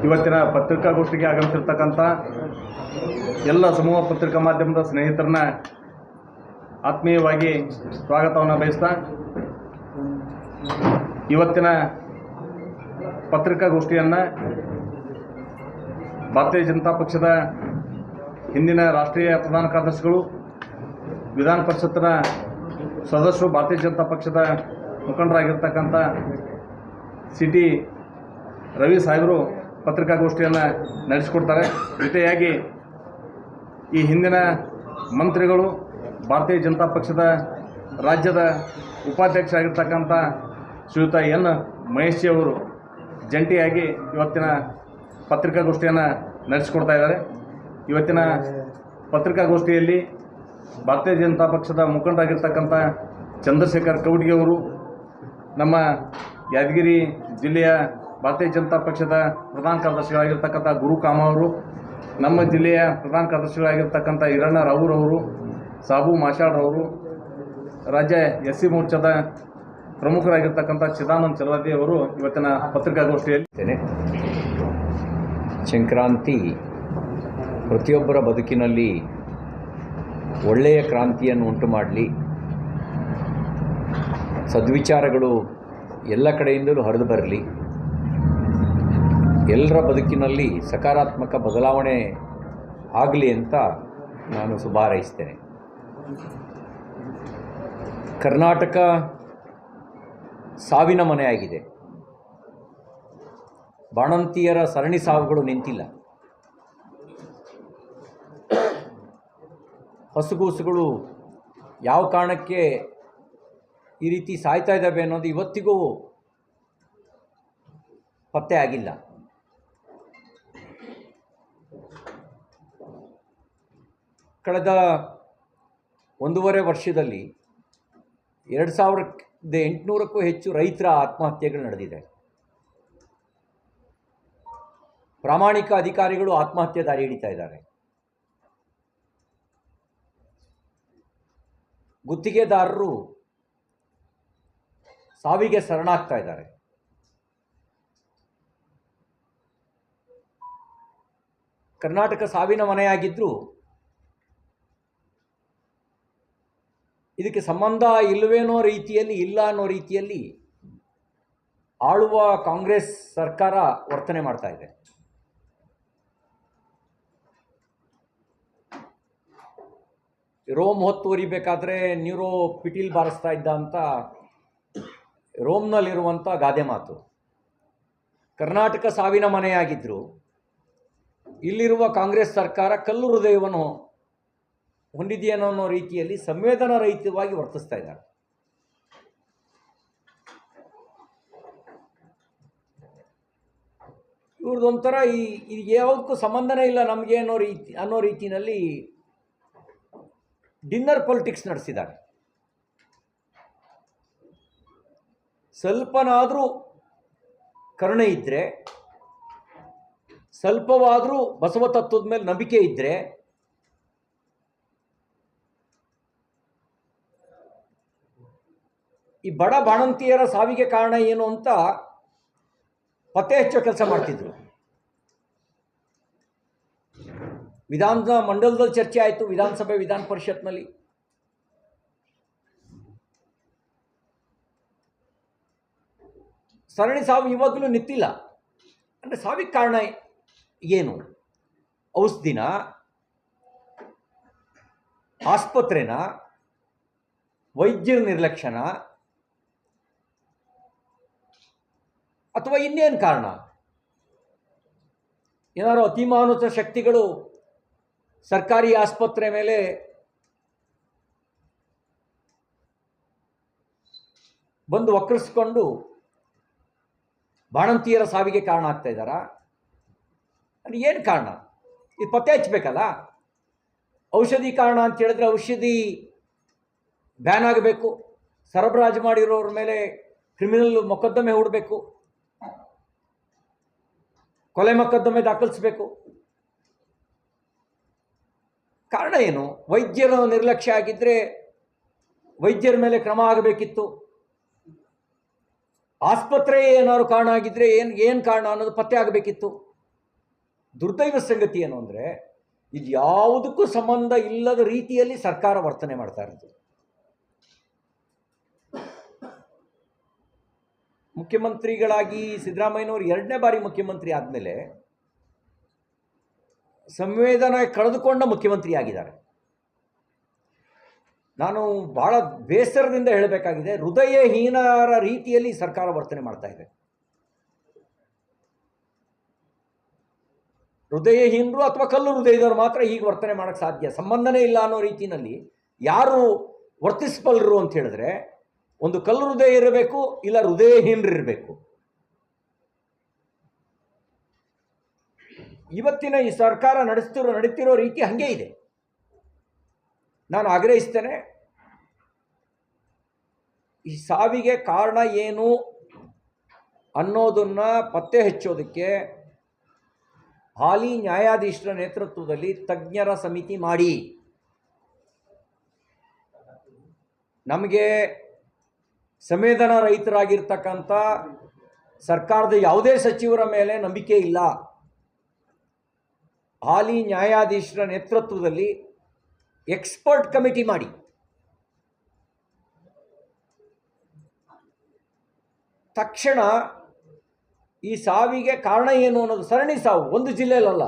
ಇವತ್ತಿನ ಪತ್ರಿಕಾಗೋಷ್ಠಿಗೆ ಆಗಮಿಸಿರ್ತಕ್ಕಂಥ ಎಲ್ಲ ಸಮೂಹ ಪತ್ರಿಕಾ ಮಾಧ್ಯಮದ ಸ್ನೇಹಿತರನ್ನ ಆತ್ಮೀಯವಾಗಿ ಸ್ವಾಗತವನ್ನು ಬಯಸ್ತಾ ಇವತ್ತಿನ ಪತ್ರಿಕಾಗೋಷ್ಠಿಯನ್ನು ಭಾರತೀಯ ಜನತಾ ಪಕ್ಷದ ಹಿಂದಿನ ರಾಷ್ಟ್ರೀಯ ಪ್ರಧಾನ ಕಾರ್ಯದರ್ಶಿಗಳು, ವಿಧಾನ ಪರಿಷತ್ತಿನ ಸದಸ್ಯರು, ಭಾರತೀಯ ಜನತಾ ಪಕ್ಷದ ಮುಖಂಡರಾಗಿರ್ತಕ್ಕಂಥ ಸಿ.ಟಿ. ರವಿ ಸಾಹೇಬರು ಪತ್ರಿಕಾಗೋಷ್ಠಿಯನ್ನು ನಡೆಸಿಕೊಡ್ತಾರೆ. ಜೊತೆಯಾಗಿ ಈ ಹಿಂದಿನ ಮಂತ್ರಿಗಳು, ಭಾರತೀಯ ಜನತಾ ಪಕ್ಷದ ರಾಜ್ಯದ ಉಪಾಧ್ಯಕ್ಷ ಆಗಿರ್ತಕ್ಕಂಥ ಶ್ರೀಯುತ ಎನ್ ಮಹೇಶ್ ಅವರು ಜಂಟಿಯಾಗಿ ಇವತ್ತಿನ ಪತ್ರಿಕಾಗೋಷ್ಠಿಯನ್ನು ನಡೆಸಿಕೊಡ್ತಾ ಇದ್ದಾರೆ. ಇವತ್ತಿನ ಪತ್ರಿಕಾಗೋಷ್ಠಿಯಲ್ಲಿ ಭಾರತೀಯ ಜನತಾ ಪಕ್ಷದ ಮುಖಂಡರಾಗಿರ್ತಕ್ಕಂಥ ಚಂದ್ರಶೇಖರ್ ಕೌಡ್ಗಿ ಅವರು, ನಮ್ಮ ಯಾದಗಿರಿ ಜಿಲ್ಲೆಯ ಭಾರತೀಯ ಜನತಾ ಪಕ್ಷದ ಪ್ರಧಾನ ಕಾರ್ಯದರ್ಶಿಗಳಾಗಿರ್ತಕ್ಕಂಥ ಗುರು ಕಾಮ ಅವರು, ನಮ್ಮ ಜಿಲ್ಲೆಯ ಪ್ರಧಾನ ಕಾರ್ಯದರ್ಶಿಗಳಾಗಿರ್ತಕ್ಕಂಥ ಹಿರಣ್ಣ ರಾವುರವರು, ಸಾಬು ಮಾಷಾಡ್ರವರು, ರಾಜ್ಯ ಎಸ್ ಸಿ ಮೋರ್ಚಾದ ಪ್ರಮುಖರಾಗಿರ್ತಕ್ಕಂಥ ಚಿದಾನಂದ ಚಲವಾದಿ ಅವರು ಇವತ್ತಿನ ಪತ್ರಿಕಾಗೋಷ್ಠಿಯಲ್ಲಿ. ಸಂಕ್ರಾಂತಿ ಪ್ರತಿಯೊಬ್ಬರ ಬದುಕಿನಲ್ಲಿ ಒಳ್ಳೆಯ ಕ್ರಾಂತಿಯನ್ನು ಉಂಟು ಮಾಡಲಿ, ಸದ್ವಿಚಾರಗಳು ಎಲ್ಲ ಕಡೆಯಿಂದಲೂ ಹರಿದು ಬರಲಿ, ಎಲ್ಲರ ಬದುಕಿನಲ್ಲಿ ಸಕಾರಾತ್ಮಕ ಬದಲಾವಣೆ ಆಗಲಿ ಅಂತ ನಾನು ಶುಭ ಹಾರೈಸ್ತೇನೆ. ಕರ್ನಾಟಕ ಸಾವಿನ ಮನೆಯಾಗಿದೆ. ಬಾಣಂತಿಯರ ಸರಣಿ ಸಾವುಗಳು ನಿಂತಿಲ್ಲ. ಹಸುಗೂಸುಗಳು ಯಾವ ಕಾರಣಕ್ಕೆ ಈ ರೀತಿ ಸಾಯ್ತಾ ಇದ್ದಾವೆ ಅನ್ನೋದು ಇವತ್ತಿಗೂ ಪತ್ತೆ ಆಗಿಲ್ಲ. ಕಳೆದ 1.5 ವರ್ಷದಲ್ಲಿ 2800ಕ್ಕೂ ಹೆಚ್ಚು ರೈತರ ಆತ್ಮಹತ್ಯೆಗಳು ನಡೆದಿದೆ. ಪ್ರಾಮಾಣಿಕ ಅಧಿಕಾರಿಗಳು ಆತ್ಮಹತ್ಯೆ ದಾರಿ ಹಿಡಿತಾ ಇದ್ದಾರೆ. ಗುತ್ತಿಗೆದಾರರು ಸಾವಿಗೆ ಶರಣಾಗ್ತಾ ಇದ್ದಾರೆ. ಕರ್ನಾಟಕ ಸಾವಿನ ಮನೆಯಾಗಿದ್ದರೂ ಇದಕ್ಕೆ ಸಂಬಂಧ ಇಲ್ಲವೇನೋ ರೀತಿಯಲ್ಲಿ, ಇಲ್ಲ ಅನ್ನೋ ರೀತಿಯಲ್ಲಿ ಆಳುವ ಕಾಂಗ್ರೆಸ್ ಸರ್ಕಾರ ವರ್ತನೆ ಮಾಡ್ತಾ ಇದೆ. ರೋಮ್ ಹೊತ್ತು ಉರಿಬೇಕಾದ್ರೆ ನ್ಯೂರೋ ಪಿಟೀಲ್ ಬಾರಿಸ್ತಾ ಇದ್ದ ಅಂತ ರೋಮ್ನಲ್ಲಿರುವಂಥ ಗಾದೆ ಮಾತು. ಕರ್ನಾಟಕ ಸಾವಿನ ಮನೆಯಾಗಿದ್ದರೂ ಇಲ್ಲಿರುವ ಕಾಂಗ್ರೆಸ್ ಸರ್ಕಾರ ಕಲ್ಲು ಹೃದಯವನ್ನು ಹೊಂದಿದೆಯೇನೋ ಅನ್ನೋ ರೀತಿಯಲ್ಲಿ ಸಂವೇದನಾ ರಹಿತವಾಗಿ ವರ್ತಿಸ್ತಾ ಇದ್ದಾರೆ. ಇವ್ರದ್ದೊಂಥರ ಇದು ಯಾವುದಕ್ಕೂ ಸಂಬಂಧನೇ ಇಲ್ಲ ನಮಗೆ ಅನ್ನೋ ರೀತಿಯಲ್ಲಿ ಡಿನ್ನರ್ ಪೊಲಿಟಿಕ್ಸ್ ನಡೆಸಿದ್ದಾರೆ. ಸ್ವಲ್ಪನಾದರೂ ಕರುಣೆ ಇದ್ದರೆ, ಸ್ವಲ್ಪವಾದರೂ ಬಸವ ತತ್ವದ ಮೇಲೆ ನಂಬಿಕೆ ಇದ್ದರೆ ಈ ಬಡ ಬಾಣಂತಿಯರ ಸಾವಿಗೆ ಕಾರಣ ಏನು ಅಂತ ಪತ್ತೆ ಹಚ್ಚೋ ಕೆಲಸ ಮಾಡ್ತಿದ್ರು. ವಿಧಾನ ಮಂಡಲದಲ್ಲಿ ಚರ್ಚೆ ಆಯಿತು, ವಿಧಾನಸಭೆ ವಿಧಾನ ಪರಿಷತ್ನಲ್ಲಿ. ಸರಣಿ ಸಾವು ಇವಾಗಲೂ ನಿಂತಿಲ್ಲ. ಅಂದರೆ ಸಾವಿಗೆ ಕಾರಣ ಏನು? ಔಷಧಿನ, ಆಸ್ಪತ್ರೆನ, ವೈದ್ಯರ ನಿರ್ಲಕ್ಷ್ಯನ, ಅಥವಾ ಇನ್ನೇನು ಕಾರಣ? ಏನಾದ್ರು ಅತಿಮಾನುಷ ಶಕ್ತಿಗಳು ಸರ್ಕಾರಿ ಆಸ್ಪತ್ರೆ ಮೇಲೆ ಬಂದು ವಕ್ರಿಸಿಕೊಂಡು ಬಾಣಂತಿಯರ ಸಾವಿಗೆ ಕಾರಣ ಆಗ್ತಾ ಇದ್ದಾರಾ? ಅಂದರೆ ಏನು ಕಾರಣ? ಇದು ಪತ್ತೆ ಹಚ್ಚಬೇಕಲ್ಲ. ಔಷಧಿ ಕಾರಣ ಅಂತ ಹೇಳಿದ್ರೆ ಔಷಧಿ ಬ್ಯಾನ್ ಆಗಬೇಕು, ಸರಬರಾಜು ಮಾಡಿರೋರ ಮೇಲೆ ಕ್ರಿಮಿನಲ್ ಮೊಕದ್ದಮೆ ಹೂಡಬೇಕು, ಕೊಲೆ ಮೊಕದ್ದಮೆ ದಾಖಲಿಸಬೇಕು. ಕಾರಣ ಏನು? ವೈದ್ಯರ ನಿರ್ಲಕ್ಷ್ಯ ಆಗಿದ್ದರೆ ವೈದ್ಯರ ಮೇಲೆ ಕ್ರಮ ಆಗಬೇಕಿತ್ತು. ಆಸ್ಪತ್ರೆ ಏನಾದ್ರು ಕಾರಣ ಆಗಿದ್ದರೆ ಏನು ಕಾರಣ ಅನ್ನೋದು ಪತ್ತೆ ಆಗಬೇಕಿತ್ತು. ದುರ್ದೈವ ಸಂಗತಿ ಏನು ಅಂದರೆ ಇದು ಯಾವುದಕ್ಕೂ ಸಂಬಂಧ ಇಲ್ಲದ ರೀತಿಯಲ್ಲಿ ಸರ್ಕಾರ ವರ್ತನೆ ಮಾಡ್ತಾ ಇರೋದು. ಮುಖ್ಯಮಂತ್ರಿಗಳಾಗಿ ಸಿದ್ದರಾಮಯ್ಯನವರು 2ನೇ ಬಾರಿ ಮುಖ್ಯಮಂತ್ರಿ ಆದಮೇಲೆ ಸಂವೇದನೆ ಕಳೆದುಕೊಂಡ ಮುಖ್ಯಮಂತ್ರಿ ಆಗಿದ್ದಾರೆ. ನಾನು ಭಾಳ ಬೇಸರದಿಂದ ಹೇಳಬೇಕಾಗಿದೆ, ಹೃದಯಹೀನರ ರೀತಿಯಲ್ಲಿ ಸರ್ಕಾರ ವರ್ತನೆ ಮಾಡ್ತಾ ಇದೆ. ಹೃದಯಹೀನರು ಅಥವಾ ಕಲ್ಲು ಹೃದಯದವರು ಮಾತ್ರ ಹೀಗೆ ವರ್ತನೆ ಮಾಡೋಕ್ಕೆ ಸಾಧ್ಯ. ಸಂಬಂಧನೇ ಇಲ್ಲ ಅನ್ನೋ ರೀತಿಯಲ್ಲಿ ಯಾರು ವರ್ತಿಸಬಲ್ಲರು ಅಂತ ಹೇಳಿದ್ರೆ ಒಂದು ಕಲ್ಲು ಹೃದಯ ಇರಬೇಕು, ಇಲ್ಲ ಹೃದಯಹೀನರು ಇರಬೇಕು. ಇವತ್ತಿನ ಈ ಸರ್ಕಾರ ನಡೀತಿರೋ ರೀತಿ ಹಾಗೇ ಇದೆ. ನಾನು ಆಗ್ರಹಿಸ್ತೇನೆ, ಈ ಸಾವಿಗೆ ಕಾರಣ ಏನು ಅನ್ನೋದನ್ನು ಪತ್ತೆ ಹಚ್ಚೋದಕ್ಕೆ ಹಾಲಿ ನ್ಯಾಯಾಧೀಶರ ನೇತೃತ್ವದಲ್ಲಿ ತಜ್ಞರ ಸಮಿತಿ ಮಾಡಿ. ನಮಗೆ ಸಂವೇದನಾ ರಹಿತರಾಗಿರ್ತಕ್ಕಂಥ ಸರ್ಕಾರದ ಯಾವುದೇ ಸಚಿವರ ಮೇಲೆ ನಂಬಿಕೆ ಇಲ್ಲ. ಹಾಲಿ ನ್ಯಾಯಾಧೀಶರ ನೇತೃತ್ವದಲ್ಲಿ ಎಕ್ಸ್ಪರ್ಟ್ ಕಮಿಟಿ ಮಾಡಿ ತಕ್ಷಣ ಈ ಸಾವಿಗೆ ಕಾರಣ ಏನು ಅನ್ನೋದು, ಸರಣಿ ಸಾವು, ಒಂದು ಜಿಲ್ಲೆಯಲ್ಲ,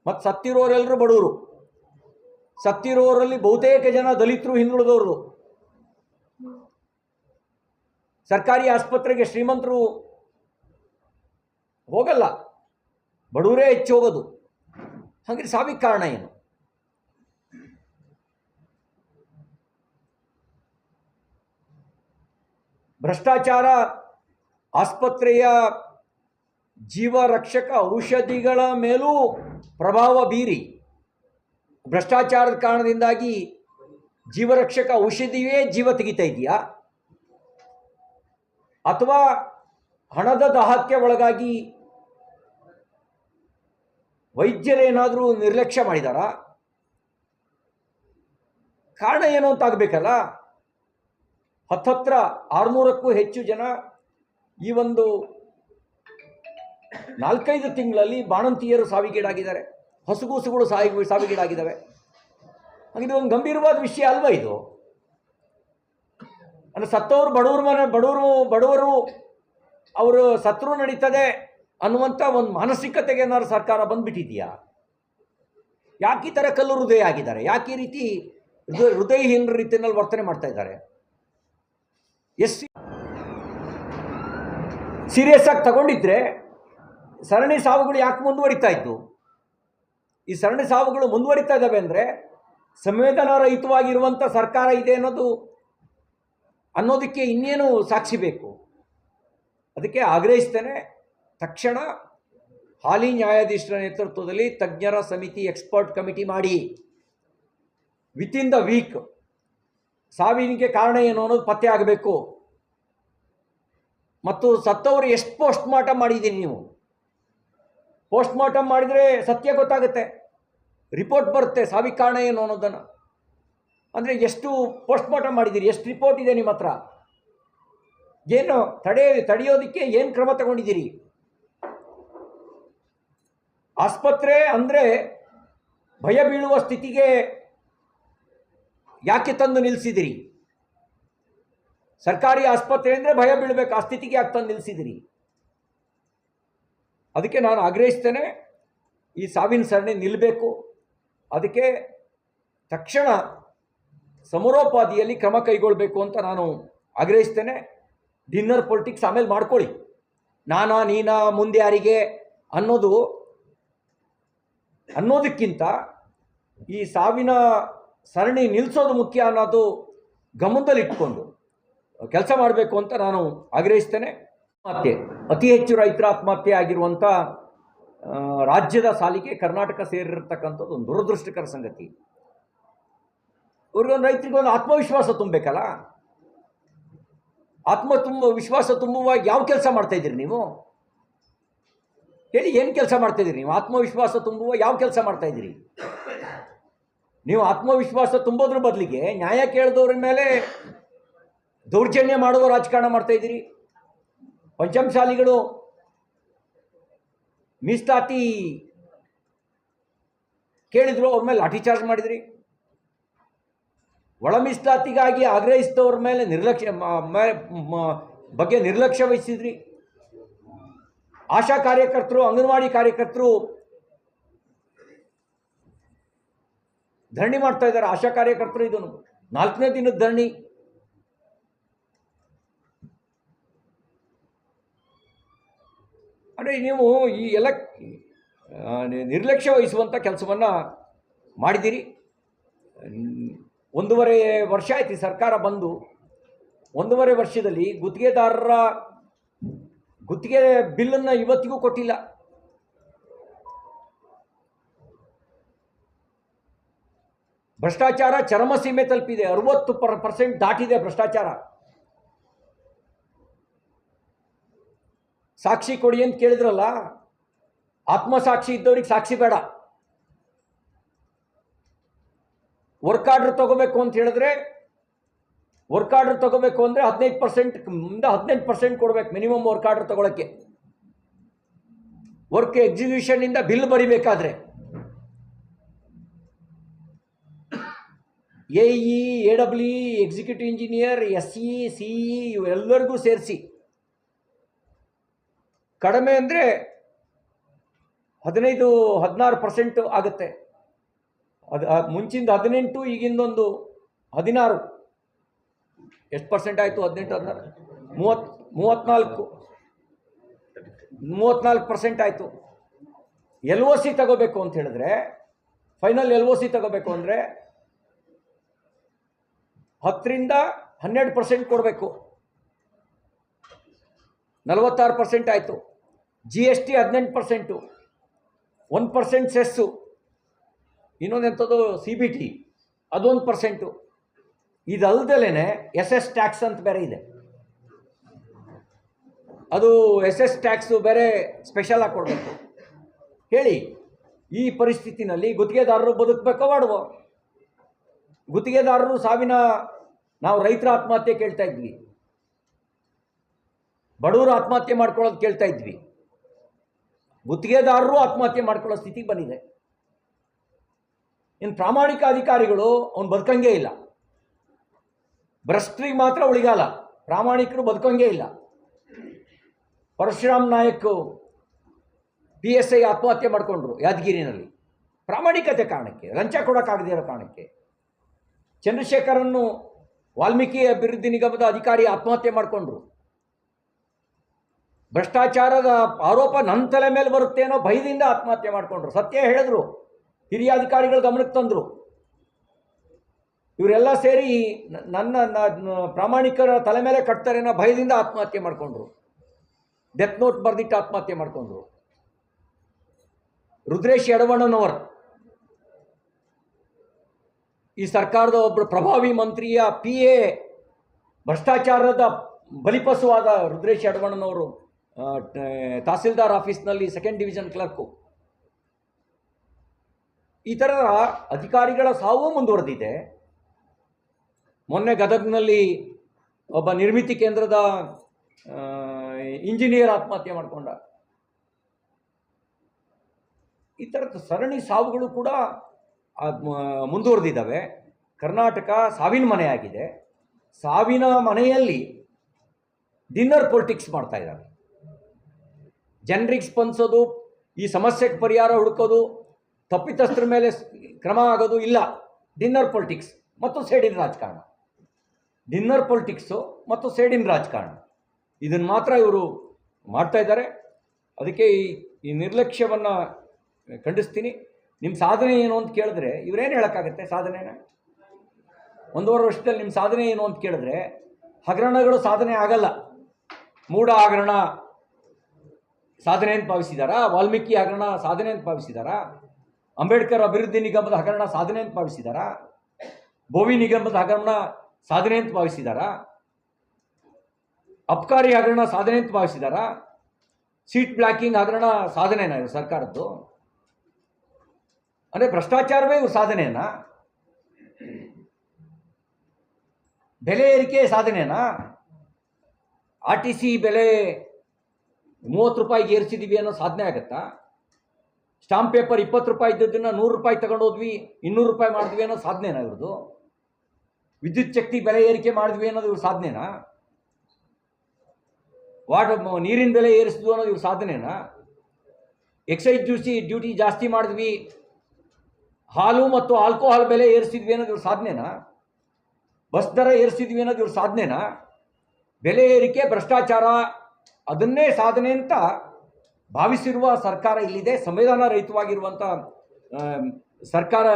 ಮತ್ತು ಸತ್ತಿರೋರೆಲ್ಲರೂ ಬಡವರು, ಸತ್ತಿರೋರಲ್ಲಿ ಬಹುತೇಕ ಜನ ದಲಿತರು, ಹಿಂದುಳಿದವರು. ಸರ್ಕಾರಿ ಆಸ್ಪತ್ರೆಗೆ ಶ್ರೀಮಂತರು ಹೋಗಲ್ಲ, ಬಡವರೇ ಹೆಚ್ಚು ಹೋಗೋದು. ಹಾಗೆ ಸಾವಿಗೆ ಕಾರಣ ಏನು? ಭ್ರಷ್ಟಾಚಾರ ಆಸ್ಪತ್ರೆಯ ಜೀವರಕ್ಷಕ ಔಷಧಿಗಳ ಮೇಲೂ ಪ್ರಭಾವ ಬೀರಿ ಭ್ರಷ್ಟಾಚಾರದ ಕಾರಣದಿಂದಾಗಿ ಜೀವರಕ್ಷಕ ಔಷಧಿಯೇ ಜೀವ ತೆಗಿತಾ ಇದೆಯಾ, ಅಥವಾ ಹಣದ ದಾಹಕ್ಕೆ ಒಳಗಾಗಿ ವೈದ್ಯರೇನಾದರೂ ನಿರ್ಲಕ್ಷ್ಯ ಮಾಡಿದಾರಾ? ಕಾರಣ ಏನು ಅಂತ ಆಗಬೇಕಲ್ಲ. ಹತ್ತತ್ರ 600ಕ್ಕೂ ಹೆಚ್ಚು ಜನ ಈ ಒಂದು 4-5 ತಿಂಗಳಲ್ಲಿ ಬಾಣಂತಿಯರು ಸಾವಿಗೀಡಾಗಿದ್ದಾರೆ, ಹಸುಗೂಸುಗಳು ಸಾವಿಗೀಡಾಗಿದ್ದಾವೆ. ಹಾಗಿದು ಒಂದು ಗಂಭೀರವಾದ ವಿಷಯ ಅಲ್ವಾ ಇದು? ಅಂದರೆ ಸತ್ತವರು ಬಡವರು ಅವರು ಸತ್ರು ನಡೀತದೆ ಅನ್ನುವಂಥ ಒಂದು ಮಾನಸಿಕತೆಗೆ ಏನಾದ್ರು ಸರ್ಕಾರ ಬಂದುಬಿಟ್ಟಿದೆಯಾ? ಯಾಕೆ ಈ ಥರ ಕಲ್ಲು ಹೃದಯ ಆಗಿದ್ದಾರೆ? ಯಾಕೆ ಈ ರೀತಿ ಹೃದಯಹೀನ ರೀತಿಯಲ್ಲಿ ವರ್ತನೆ ಮಾಡ್ತಾ ಇದ್ದಾರೆ? ಸೀರಿಯಸ್ ಆಗಿ ತಗೊಂಡಿದ್ರೆ ಸರಣಿ ಸಾವುಗಳು ಯಾಕೆ ಮುಂದುವರಿತಾ ಇತ್ತು? ಈ ಸರಣಿ ಸಾವುಗಳು ಮುಂದುವರಿತಾ ಇದ್ದಾವೆ ಅಂದರೆ ಸಂವೇದನಾರಹಿತವಾಗಿರುವಂಥ ಸರ್ಕಾರ ಇದೆ ಅನ್ನೋದಕ್ಕೆ ಇನ್ನೇನು ಸಾಕ್ಷಿ ಬೇಕು? ಅದಕ್ಕೆ ಆಗ್ರಹಿಸ್ತೇನೆ, ತಕ್ಷಣ ಹಾಲಿ ನ್ಯಾಯಾಧೀಶರ ನೇತೃತ್ವದಲ್ಲಿ ತಜ್ಞರ ಸಮಿತಿ, ಎಕ್ಸ್ಪರ್ಟ್ ಕಮಿಟಿ ಮಾಡಿ ವಿತಿನ್ ದ ವೀಕ್ ಸಾವಿನಿಗೆ ಕಾರಣ ಏನು ಅನ್ನೋದು ಪತ್ತೆ ಆಗಬೇಕು. ಮತ್ತು ಸತ್ತವರು ಎಷ್ಟು ಪೋಸ್ಟ್ ಮಾರ್ಟಮ್ ಮಾಡಿದ್ದೀರಿ ನೀವು? ಪೋಸ್ಟ್ ಮಾರ್ಟಮ್ ಮಾಡಿದರೆ ಸತ್ಯ ಗೊತ್ತಾಗುತ್ತೆ, ರಿಪೋರ್ಟ್ ಬರುತ್ತೆ ಸಾವಿಗೆ ಕಾರಣ ಏನು ಅನ್ನೋದನ್ನು. ಅಂದರೆ ಎಷ್ಟು ಪೋಸ್ಟ್ ಮಾರ್ಟಮ್ ಮಾಡಿದ್ದೀರಿ, ಎಷ್ಟು ರಿಪೋರ್ಟ್ ಇದೆ ನಿಮ್ಮ ಹತ್ರ, ಏನು ತಡೆಯೋದಕ್ಕೆ ಏನು ಕ್ರಮ ತಗೊಂಡಿದ್ದೀರಿ? ಆಸ್ಪತ್ರೆ ಅಂದರೆ ಭಯ ಬೀಳುವ ಸ್ಥಿತಿಗೆ ಯಾಕೆ ತಂದು ನಿಲ್ಲಿಸಿದಿರಿ? ಸರ್ಕಾರಿ ಆಸ್ಪತ್ರೆ ಅಂದರೆ ಭಯ ಬೀಳಬೇಕು, ಆ ಸ್ಥಿತಿಗೆ ಯಾಕೆ ತಂದು ನಿಲ್ಲಿಸಿದಿರಿ? ಅದಕ್ಕೆ ನಾನು ಆಗ್ರಹಿಸ್ತೇನೆ, ಈ ಸಾವಿನ ಸರಣಿ ನಿಲ್ಲಬೇಕು. ಅದಕ್ಕೆ ತಕ್ಷಣ ಸಮರೋಪಾದಿಯಲ್ಲಿ ಕ್ರಮ ಕೈಗೊಳ್ಳಬೇಕು ಅಂತ ನಾನು ಆಗ್ರಹಿಸ್ತೇನೆ. ಡಿನ್ನರ್ ಪೊಲಿಟಿಕ್ಸ್ ಆಮೇಲೆ ಮಾಡ್ಕೊಳ್ಳಿ, ನೀನಾ ಮುಂದೆ ಯಾರಿಗೆ ಅನ್ನೋದಕ್ಕಿಂತ ಈ ಸಾವಿನ ಸರಣಿ ನಿಲ್ಲಿಸೋದು ಮುಖ್ಯ ಅನ್ನೋದು ಗಮನದಲ್ಲಿಟ್ಕೊಂಡು ಕೆಲಸ ಮಾಡಬೇಕು ಅಂತ ನಾನು ಆಗ್ರಹಿಸ್ತೇನೆ. ಆತ್ಮಹತ್ಯೆ, ಅತಿ ಹೆಚ್ಚು ರೈತರ ಆತ್ಮಹತ್ಯೆ ಆಗಿರುವಂಥ ರಾಜ್ಯದ ಸಾಲಿಗೆ ಕರ್ನಾಟಕ ಸೇರಿರ್ತಕ್ಕಂಥದ್ದು ಒಂದು ದುರದೃಷ್ಟಕರ ಸಂಗತಿ. ರೈತರಿಗೊಂದು ಆತ್ಮವಿಶ್ವಾಸ ತುಂಬಬೇಕಲ್ಲ. ವಿಶ್ವಾಸ ತುಂಬುವಾಗ ಯಾವ ಕೆಲಸ ಮಾಡ್ತಾಯಿದ್ದೀರಿ ನೀವು? ಹೇಳಿ, ಏನು ಕೆಲಸ ಮಾಡ್ತಾಯಿದ್ದೀರಿ ನೀವು? ಆತ್ಮವಿಶ್ವಾಸ ತುಂಬುವ ಯಾವ ಕೆಲಸ ಮಾಡ್ತಾಯಿದ್ದೀರಿ ನೀವು? ಆತ್ಮವಿಶ್ವಾಸ ತುಂಬೋದ್ರ ಬದಲಿಗೆ ನ್ಯಾಯ ಕೇಳಿದವ್ರ ಮೇಲೆ ದೌರ್ಜನ್ಯ ಮಾಡುವ ರಾಜಕಾರಣ ಮಾಡ್ತಾಯಿದ್ದೀರಿ. ಪಂಚಮಸಾಲಿಗಳು ಮೀಸಲಾತಿ ಕೇಳಿದ್ರು, ಅವ್ರ ಮೇಲೆ ಲಾಠಿ ಚಾರ್ಜ್ ಮಾಡಿದ್ರಿ. ಒಳ ಮೀಸಲಾತಿಗಾಗಿ ಆಗ್ರಹಿಸಿದವ್ರ ಮೇಲೆ ಬಗ್ಗೆ ನಿರ್ಲಕ್ಷ್ಯ ವಹಿಸಿದ್ರಿ. ಆಶಾ ಕಾರ್ಯಕರ್ತರು, ಅಂಗನವಾಡಿ ಕಾರ್ಯಕರ್ತರು ಧರಣಿ ಮಾಡ್ತಾ ಇದ್ದಾರೆ. ಆಶಾ ಕಾರ್ಯಕರ್ತರು ಇದನ್ನು 4ನೇ ದಿನದ ಧರಣಿ. ಅಂದರೆ ನೀವು ಈ ಎಲ್ಲ ನಿರ್ಲಕ್ಷ್ಯ ವಹಿಸುವಂಥ ಕೆಲಸವನ್ನು ಮಾಡಿದ್ದೀರಿ. 1.5 ವರ್ಷ ಆಯ್ತು ಈ ಸರ್ಕಾರ ಬಂದು. 1.5 ವರ್ಷದಲ್ಲಿ ಗುತ್ತಿಗೆದಾರರ ಗುತ್ತಿಗೆ ಬಿಲ್ಲನ್ನು ಇವತ್ತಿಗೂ ಕೊಟ್ಟಿಲ್ಲ. ಭ್ರಷ್ಟಾಚಾರ ಚರಮ ಸೀಮೆ ತಲುಪಿದೆ. 60% ದಾಟಿದೆ ಭ್ರಷ್ಟಾಚಾರ. ಸಾಕ್ಷಿ ಕೊಡಿ ಅಂತ ಕೇಳಿದ್ರಲ್ಲ, ಆತ್ಮಸಾಕ್ಷಿ ಇದ್ದವ್ರಿಗೆ ಸಾಕ್ಷಿ ಬೇಡ. ವರ್ಕ್ ಆರ್ಡರ್ ತಗೋಬೇಕು ಅಂತ ಹೇಳಿದ್ರೆ, ವರ್ಕ್ ಆರ್ಡರ್ ತಗೋಬೇಕು ಅಂದರೆ 15% ಕೊಡ್ಬೇಕು ಮಿನಿಮಮ್ ವರ್ಕ್ ಆರ್ಡರ್ ತಗೊಳಕ್ಕೆ. ವರ್ಕ್ ಎಕ್ಸಿಕ್ಯೂಷನ್ನಿಂದ ಬಿಲ್ ಬರಿಬೇಕಾದ್ರೆ AE, AWE, executive engineer, SE, CE ಇವೆಲ್ಲರಿಗೂ ಸೇರಿಸಿ ಕಡಿಮೆ ಅಂದರೆ 15-16% ಆಗುತ್ತೆ. ಮುಂಚಿಂದ 18, ಈಗಿಂದೊಂದು 16. ಎಷ್ಟು ಪರ್ಸೆಂಟ್ ಆಯಿತು? 18, 16, 34% ಆಯಿತು. LOC ತಗೋಬೇಕು ಅಂತ ಹೇಳಿದ್ರೆ, ಫೈನಲ್ LOC ತಗೋಬೇಕು ಅಂದರೆ 10-12% ಕೊಡಬೇಕು. 46% ಆಯಿತು. GST 18%, 1% ಸೆಸ್ಸು, ಇನ್ನೊಂದೆಂಥದ್ದು CBT ಅದು 1%. ಇದಲ್ದಲೇ SS ಟ್ಯಾಕ್ಸ್ ಅಂತ ಬೇರೆ ಇದೆ. ಅದು SS ಟ್ಯಾಕ್ಸು ಬೇರೆ ಸ್ಪೆಷಲ್ ಆಗಿ ಕೊಡಬೇಕು. ಹೇಳಿ, ಈ ಪರಿಸ್ಥಿತಿನಲ್ಲಿ ಗುತ್ತಿಗೆದಾರರು ಬದುಕಬೇಕೋ ಬೇಡವೋ? ಗುತ್ತಿಗೆದಾರರು ಸಾವಿನ, ನಾವು ರೈತರ ಆತ್ಮಹತ್ಯೆ ಕೇಳ್ತಾ ಇದ್ವಿ, ಬಡವರು ಆತ್ಮಹತ್ಯೆ ಮಾಡ್ಕೊಳ್ಳೋದು ಕೇಳ್ತಾ ಇದ್ವಿ. ಗುತ್ತಿಗೆದಾರರು ಆತ್ಮಹತ್ಯೆ ಮಾಡ್ಕೊಳ್ಳೋ ಸ್ಥಿತಿಗೆ ಬಂದಿದೆ. ಇನ್ನು ಪ್ರಾಮಾಣಿಕ ಅಧಿಕಾರಿಗಳು ಅವ್ನು ಬದುಕಂಗೇ ಇಲ್ಲ. ಭ್ರಷ್ಟರಿಗೆ ಮಾತ್ರ ಉಳಿಗಾಲ, ಪ್ರಾಮಾಣಿಕರು ಬದುಕಂಗೇ ಇಲ್ಲ. ಪರಶುರಾಮ್ ನಾಯಕ್ PSI ಆತ್ಮಹತ್ಯೆ ಮಾಡಿಕೊಂಡ್ರು ಯಾದಗಿರಿನಲ್ಲಿ, ಪ್ರಾಮಾಣಿಕತೆ ಕಾರಣಕ್ಕೆ, ಲಂಚ ಕೊಡೋಕ್ಕಾಗದೇ ಇರೋ ಕಾರಣಕ್ಕೆ. ಚಂದ್ರಶೇಖರನ್ನು ವಾಲ್ಮೀಕಿ ಅಭಿವೃದ್ಧಿ ನಿಗಮದ ಅಧಿಕಾರಿ ಆತ್ಮಹತ್ಯೆ ಮಾಡಿಕೊಂಡ್ರು. ಭ್ರಷ್ಟಾಚಾರದ ಆರೋಪ ನನ್ನ ತಲೆ ಮೇಲೆ ಬರುತ್ತೆ ಅನ್ನೋ ಭಯದಿಂದ ಆತ್ಮಹತ್ಯೆ ಮಾಡಿಕೊಂಡ್ರು. ಸತ್ಯ ಹೇಳಿದ್ರು, ಹಿರಿಯ ಅಧಿಕಾರಿಗಳು ಗಮನಕ್ಕೆ ತಂದರು. ಇವರೆಲ್ಲ ಸೇರಿ ನನ್ನ ಪ್ರಾಮಾಣಿಕರ ತಲೆ ಮೇಲೆ ಕಟ್ತಾರೆ ಅನ್ನೋ ಭಯದಿಂದ ಆತ್ಮಹತ್ಯೆ ಮಾಡಿಕೊಂಡ್ರು. ಡೆತ್ ನೋಟ್ ಬರೆದಿಟ್ಟು ಆತ್ಮಹತ್ಯೆ ಮಾಡಿಕೊಂಡ್ರು. ರುದ್ರೇಶ್ ಯಡವಣ್ಣನವರು, ಈ ಸರ್ಕಾರದ ಒಬ್ಬರು ಪ್ರಭಾವಿ ಮಂತ್ರಿಯ PA, ಭ್ರಷ್ಟಾಚಾರದ ಬಲಿಪಶುವಾದ ರುದ್ರೇಶ್ ಯಡವಣ್ಣನವರು ತಹಸೀಲ್ದಾರ್ ಆಫೀಸ್ನಲ್ಲಿ 2nd ಡಿವಿಷನ್ ಕ್ಲರ್ಕು. ಈ ಥರ ಅಧಿಕಾರಿಗಳ ಸಾವು ಮುಂದುವರೆದಿದೆ. ಮೊನ್ನೆ ಗದಗ್ನಲ್ಲಿ ಒಬ್ಬ ನಿರ್ಮಿತಿ ಕೇಂದ್ರದ ಇಂಜಿನಿಯರ್ ಆತ್ಮಹತ್ಯೆ ಮಾಡಿಕೊಂಡ. ಈ ಥರದ ಸರಣಿ ಸಾವುಗಳು ಕೂಡ ಮುಂದುವರೆದಿದ್ದಾವೆ. ಕರ್ನಾಟಕ ಸಾವಿನ ಮನೆಯಾಗಿದೆ. ಸಾವಿನ ಮನೆಯಲ್ಲಿ ಡಿನ್ನರ್ ಪೊಲಿಟಿಕ್ಸ್ ಮಾಡ್ತಾ ಇದ್ದಾರೆ. ಜನರಿಗೆ ಸ್ಪಂದಿಸೋದು, ಈ ಸಮಸ್ಯೆಗೆ ಪರಿಹಾರ ಹುಡುಕೋದು, ತಪ್ಪಿತಸ್ಥರ ಮೇಲೆ ಕ್ರಮ ಆಗೋದು ಇಲ್ಲ. ಡಿನ್ನರ್ ಪೊಲಿಟಿಕ್ಸ್ ಮತ್ತು ಸೇಡಿನ ರಾಜಕಾರಣ. ಡಿನ್ನರ್ ಪೊಲಿಟಿಕ್ಸು ಮತ್ತು ಸೇಡಿನ ರಾಜಕಾರಣ, ಇದನ್ನು ಮಾತ್ರ ಇವರು ಮಾಡ್ತಾ ಇದ್ದಾರೆ. ಅದಕ್ಕೆ ಈ ನಿರ್ಲಕ್ಷ್ಯವನ್ನು ಖಂಡಿಸ್ತೀನಿ. ನಿಮ್ಮ ಸಾಧನೆ ಏನು ಅಂತ ಕೇಳಿದ್ರೆ ಇವರೇನು ಹೇಳೋಕ್ಕಾಗತ್ತೆ ಸಾಧನೆನ? 1.5 ವರ್ಷದಲ್ಲಿ ನಿಮ್ಮ ಸಾಧನೆ ಏನು ಅಂತ ಕೇಳಿದ್ರೆ ಹಗರಣಗಳು ಸಾಧನೆ ಆಗಲ್ಲ. ಮೂಢ ಹಗರಣ ಸಾಧನೆ ಅಂತ ಭಾವಿಸಿದಾರಾ? ವಾಲ್ಮೀಕಿ ಹಗರಣ ಸಾಧನೆ ಅಂತ ಭಾವಿಸಿದಾರಾ? ಅಂಬೇಡ್ಕರ್ ಅಭಿವೃದ್ಧಿ ನಿಗಮದ ಹಗರಣ ಸಾಧನೆ ಅಂತ ಭಾವಿಸಿದಾರಾ? ಬೋವಿ ನಿಗಮದ ಹಗರಣ ಸಾಧನೆ ಅಂತ ಭಾವಿಸಿದಾರಾ? ಅಬ್ಕಾರಿ ಹಗರಣ ಸಾಧನೆ ಅಂತ ಭಾವಿಸಿದಾರಾ? ಸೀಟ್ ಬ್ಲಾಕಿಂಗ್ ಹಗರಣ ಸಾಧನೆನಾ ಇವರು ಸರ್ಕಾರದ್ದು? ಅಂದರೆ ಭ್ರಷ್ಟಾಚಾರವೇ ಇವ್ರ ಸಾಧನೆನಾ? ಬೆಲೆ ಏರಿಕೆ ಸಾಧನೆನಾ? RTC ಬೆಲೆ 30 ರೂಪಾಯಿಗೆ ಏರಿಸಿದ್ದೀವಿ ಅನ್ನೋ ಸಾಧನೆ ಆಗತ್ತಾ? ಸ್ಟಾಂಪ್ ಪೇಪರ್ 20 ರೂಪಾಯಿ ಇದ್ದದನ್ನು 100 ರೂಪಾಯಿ ತಗೊಂಡೋದ್ವಿ, 200 ರೂಪಾಯಿ ಮಾಡಿದ್ವಿ ಅನ್ನೋ ಸಾಧನೆನಾ ಇವ್ರದ್ದು? ವಿದ್ಯುತ್ ಶಕ್ತಿ ಬೆಲೆ ಏರಿಕೆ ಮಾಡಿದ್ವಿ ಅನ್ನೋದು ಇವ್ರ ಸಾಧನೆನಾ? ನೀರಿನ ಬೆಲೆ ಏರಿಸಿದ್ವು ಅನ್ನೋದು ಇವ್ರ ಸಾಧನೆನಾ? ಎಕ್ಸೈಸ್ ಡ್ಯೂಟಿ ಜಾಸ್ತಿ ಮಾಡಿದ್ವಿ, ಹಾಲು ಮತ್ತು ಆಲ್ಕೋಹಾಲ್ ಬೆಲೆ ಏರಿಸಿದ್ವಿ ಅನ್ನೋದು ಇವ್ರ ಸಾಧನೆನಾ? ಬಸ್ ದರ ಏರಿಸಿದ್ವಿ ಅನ್ನೋದು ಇವ್ರ ಸಾಧನೆನಾ? ಬೆಲೆ ಏರಿಕೆ, ಭ್ರಷ್ಟಾಚಾರ ಅದನ್ನೇ ಸಾಧನೆ ಅಂತ ಭಾವಿಸಿರುವ ಸರ್ಕಾರ ಇಲ್ಲಿದೆ. ಸಂವಿಧಾನ ರಹಿತವಾಗಿರುವಂಥ ಸರ್ಕಾರ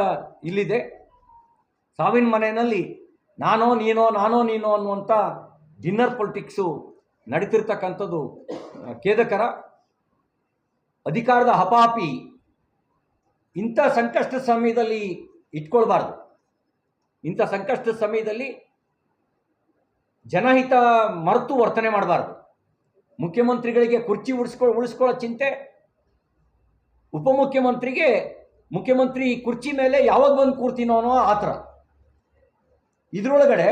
ಇಲ್ಲಿದೆ. ಸಾವಿನ ಮನೆಯಲ್ಲಿ ನಾನೋ ನೀನೋ ಅನ್ನುವಂಥ ಡಿನ್ನರ್ ಪೊಲಿಟಿಕ್ಸು ನಡೀತಿರ್ತಕ್ಕಂಥದ್ದು ಖೇದಕರ. ಅಧಿಕಾರದ ಹಪಾಹಪಿ ಇಂಥ ಸಂಕಷ್ಟದ ಸಮಯದಲ್ಲಿ ಇಟ್ಕೊಳ್ಬಾರ್ದು. ಇಂಥ ಸಂಕಷ್ಟದ ಸಮಯದಲ್ಲಿ ಜನಹಿತ ಮರೆತು ವರ್ತನೆ ಮಾಡಬಾರ್ದು. ಮುಖ್ಯಮಂತ್ರಿಗಳಿಗೆ ಕುರ್ಚಿ ಉಳಿಸ್ಕೊಳ್ಳೋ ಚಿಂತೆ, ಉಪಮುಖ್ಯಮಂತ್ರಿಗೆ ಮುಖ್ಯಮಂತ್ರಿ ಕುರ್ಚಿ ಮೇಲೆ ಯಾವಾಗ ಬಂದು ಕೂರ್ತೀನೋ ಅನ್ನೋ ಆತರ. ಇದರೊಳಗಡೆ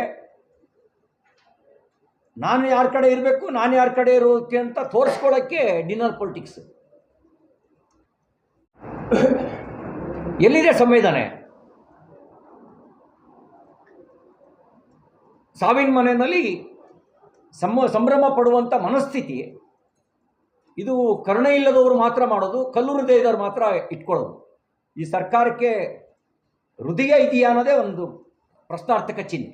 ನಾನು ಯಾರ ಕಡೆ ಇರಬೇಕು, ನಾನು ಯಾರ ಕಡೆ ಇರೋಕೆ ಅಂತ ತೋರಿಸ್ಕೊಳ್ಳೋಕ್ಕೆ ಡಿನ್ನರ್ ಪೊಲಿಟಿಕ್ಸ್. ಎಲ್ಲಿದೆ ಸಂವಿಧಾನ? ಸಾವಿನ ಮನೆಯಲ್ಲಿ ಸಂಭ್ರಮ ಪಡುವಂಥ ಮನಸ್ಥಿತಿ ಇದು ಕರುಣೆ ಇಲ್ಲದವರು ಮಾತ್ರ ಮಾಡೋದು, ಕಲ್ಲು ಹೃದಯದವ್ರು ಮಾತ್ರ ಇಟ್ಕೊಳ್ಳೋದು. ಈ ಸರ್ಕಾರಕ್ಕೆ ಹೃದಯ ಇದೆಯಾ ಅನ್ನೋದೇ ಒಂದು ಪ್ರಶ್ನಾರ್ಥಕ ಚಿಹ್ನೆ.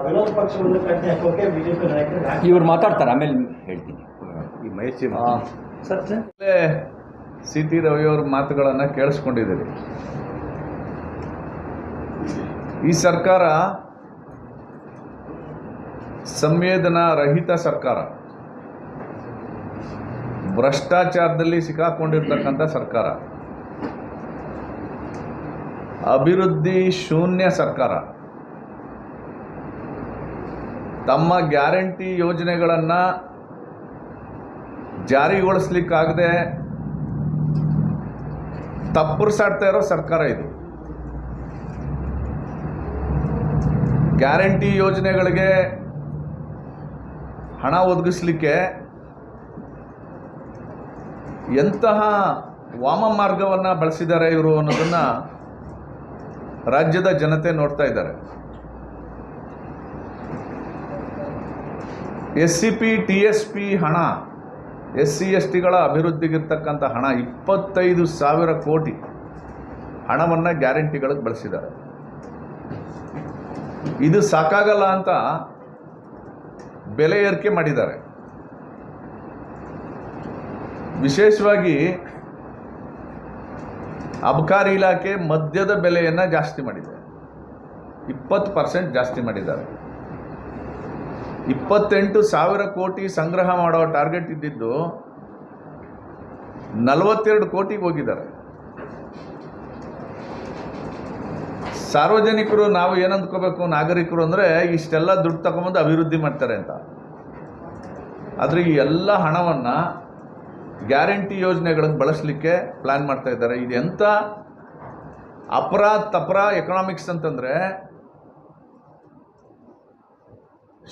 ವಿರೋಧ ಪಕ್ಷವನ್ನು ಕಟ್ಟಿ ಹಾಕೋಕೆ ಬಿಜೆಪಿ ನಾಯಕರು ಇವ್ರು ಮಾತಾಡ್ತಾರೆ, ಆಮೇಲೆ ಹೇಳ್ತೀನಿ. ಈ ಮಹೇಶ್ ಸರ್ ಸಿ ಟಿ ರವಿಯವ್ರ ಮಾತುಗಳನ್ನು ಕೇಳಿಸ್ಕೊಂಡಿದ್ದೀರಿ. ಈ ಸರ್ಕಾರ ಸಂವೇದನಾ ರಹಿತ ಸರ್ಕಾರ, ಭ್ರಷ್ಟಾಚಾರದಲ್ಲಿ ಸಿಕ್ಕಾಕೊಂಡಿರ್ತಕ್ಕಂಥ ಸರ್ಕಾರ, ಅಭಿವೃದ್ಧಿ ಶೂನ್ಯ ಸರ್ಕಾರ. ತಮ್ಮ ಗ್ಯಾರಂಟಿ ಯೋಜನೆಗಳನ್ನು ಜಾರಿಗೊಳಿಸ್ಲಿಕ್ಕಾಗದೆ ತಪ್ಪುರ್ಸಾಡ್ತಾ ಇರೋ ಸರ್ಕಾರ ಇದು. ಗ್ಯಾರಂಟಿ ಯೋಜನೆಗಳಿಗೆ ಹಣ ಒದಗಿಸ್ಲಿಕ್ಕೆ ಎಂತಹ ವಾಮ ಮಾರ್ಗವನ್ನು ಬಳಸಿದ್ದಾರೆ ಇವರು ಅನ್ನೋದನ್ನು ರಾಜ್ಯದ ಜನತೆ ನೋಡ್ತಾ ಇದ್ದಾರೆ. SCP TSP ಹಣ, SC STಗಳ ಅಭಿವೃದ್ಧಿಗಿರ್ತಕ್ಕಂಥ ಹಣ 25,000 ಕೋಟಿ ಹಣವನ್ನು ಗ್ಯಾರಂಟಿಗಳಿಗೆ ಬಳಸಿದ್ದಾರೆ. ಇದು ಸಾಕಾಗಲ್ಲ ಅಂತ ಬೆಲೆ ಏರಿಕೆ ಮಾಡಿದ್ದಾರೆ. ವಿಶೇಷವಾಗಿ ಅಬಕಾರಿ ಇಲಾಖೆ ಮದ್ಯದ ಬೆಲೆಯನ್ನು ಜಾಸ್ತಿ ಮಾಡಿದೆ, 20% ಜಾಸ್ತಿ ಮಾಡಿದ್ದಾರೆ. 28,000 ಕೋಟಿ ಸಂಗ್ರಹ ಮಾಡೋ ಟಾರ್ಗೆಟ್ ಇದ್ದಿದ್ದು 42 ಕೋಟಿಗೆ ಹೋಗಿದ್ದಾರೆ. ಸಾರ್ವಜನಿಕರು ನಾವು ಏನಂದ್ಕೋಬೇಕು, ನಾಗರಿಕರು ಅಂದರೆ ಇಷ್ಟೆಲ್ಲ ದುಡ್ಡು ತಗೊಂಬಂದು ಅಭಿವೃದ್ಧಿ ಮಾಡ್ತಾರೆ ಅಂತ. ಆದರೆ ಈ ಎಲ್ಲ ಹಣವನ್ನು ಗ್ಯಾರಂಟಿ ಯೋಜನೆಗಳಿಗೆ ಬಳಸಲಿಕ್ಕೆ ಪ್ಲ್ಯಾನ್ ಮಾಡ್ತಾ ಇದ್ದಾರೆ. ಇದು ಎಂಥ ತಪರ ಎಕನಾಮಿಕ್ಸ್ ಅಂತಂದರೆ,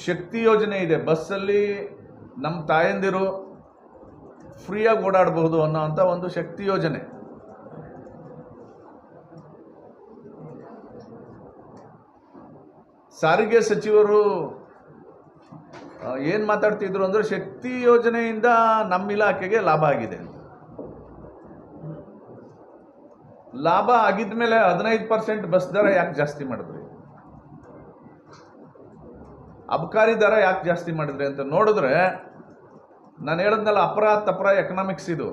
ಶಕ್ತಿ ಯೋಜನೆ ಇದೆ, ಬಸ್ಸಲ್ಲಿ ನಮ್ಮ ತಾಯಂದಿರು ಫ್ರೀಯಾಗಿ ಓಡಾಡಬಹುದು ಅನ್ನೋವಂಥ ಒಂದು ಶಕ್ತಿ ಯೋಜನೆ. ಸಾರಿಗೆ ಸಚಿವರು ಏನು ಮಾತಾಡ್ತಿದ್ರು ಅಂದರೆ, ಶಕ್ತಿ ಯೋಜನೆಯಿಂದ ನಮ್ಮ ಇಲಾಖೆಗೆ ಲಾಭ ಆಗಿದೆ ಅಂತ. ಲಾಭ ಆಗಿದ ಮೇಲೆ 15% ಬಸ್ ದರ ಯಾಕೆ ಜಾಸ್ತಿ ಮಾಡಿದ್ರಿ, ಅಬಕಾರಿ ದರ ಯಾಕೆ ಜಾಸ್ತಿ ಮಾಡಿದ್ರಿ ಅಂತ ನೋಡಿದ್ರೆ, ನಾನು ಹೇಳಿದ್ನಲ್ಲ ತಪರ ಎಕನಾಮಿಕ್ಸ್ ಇದು.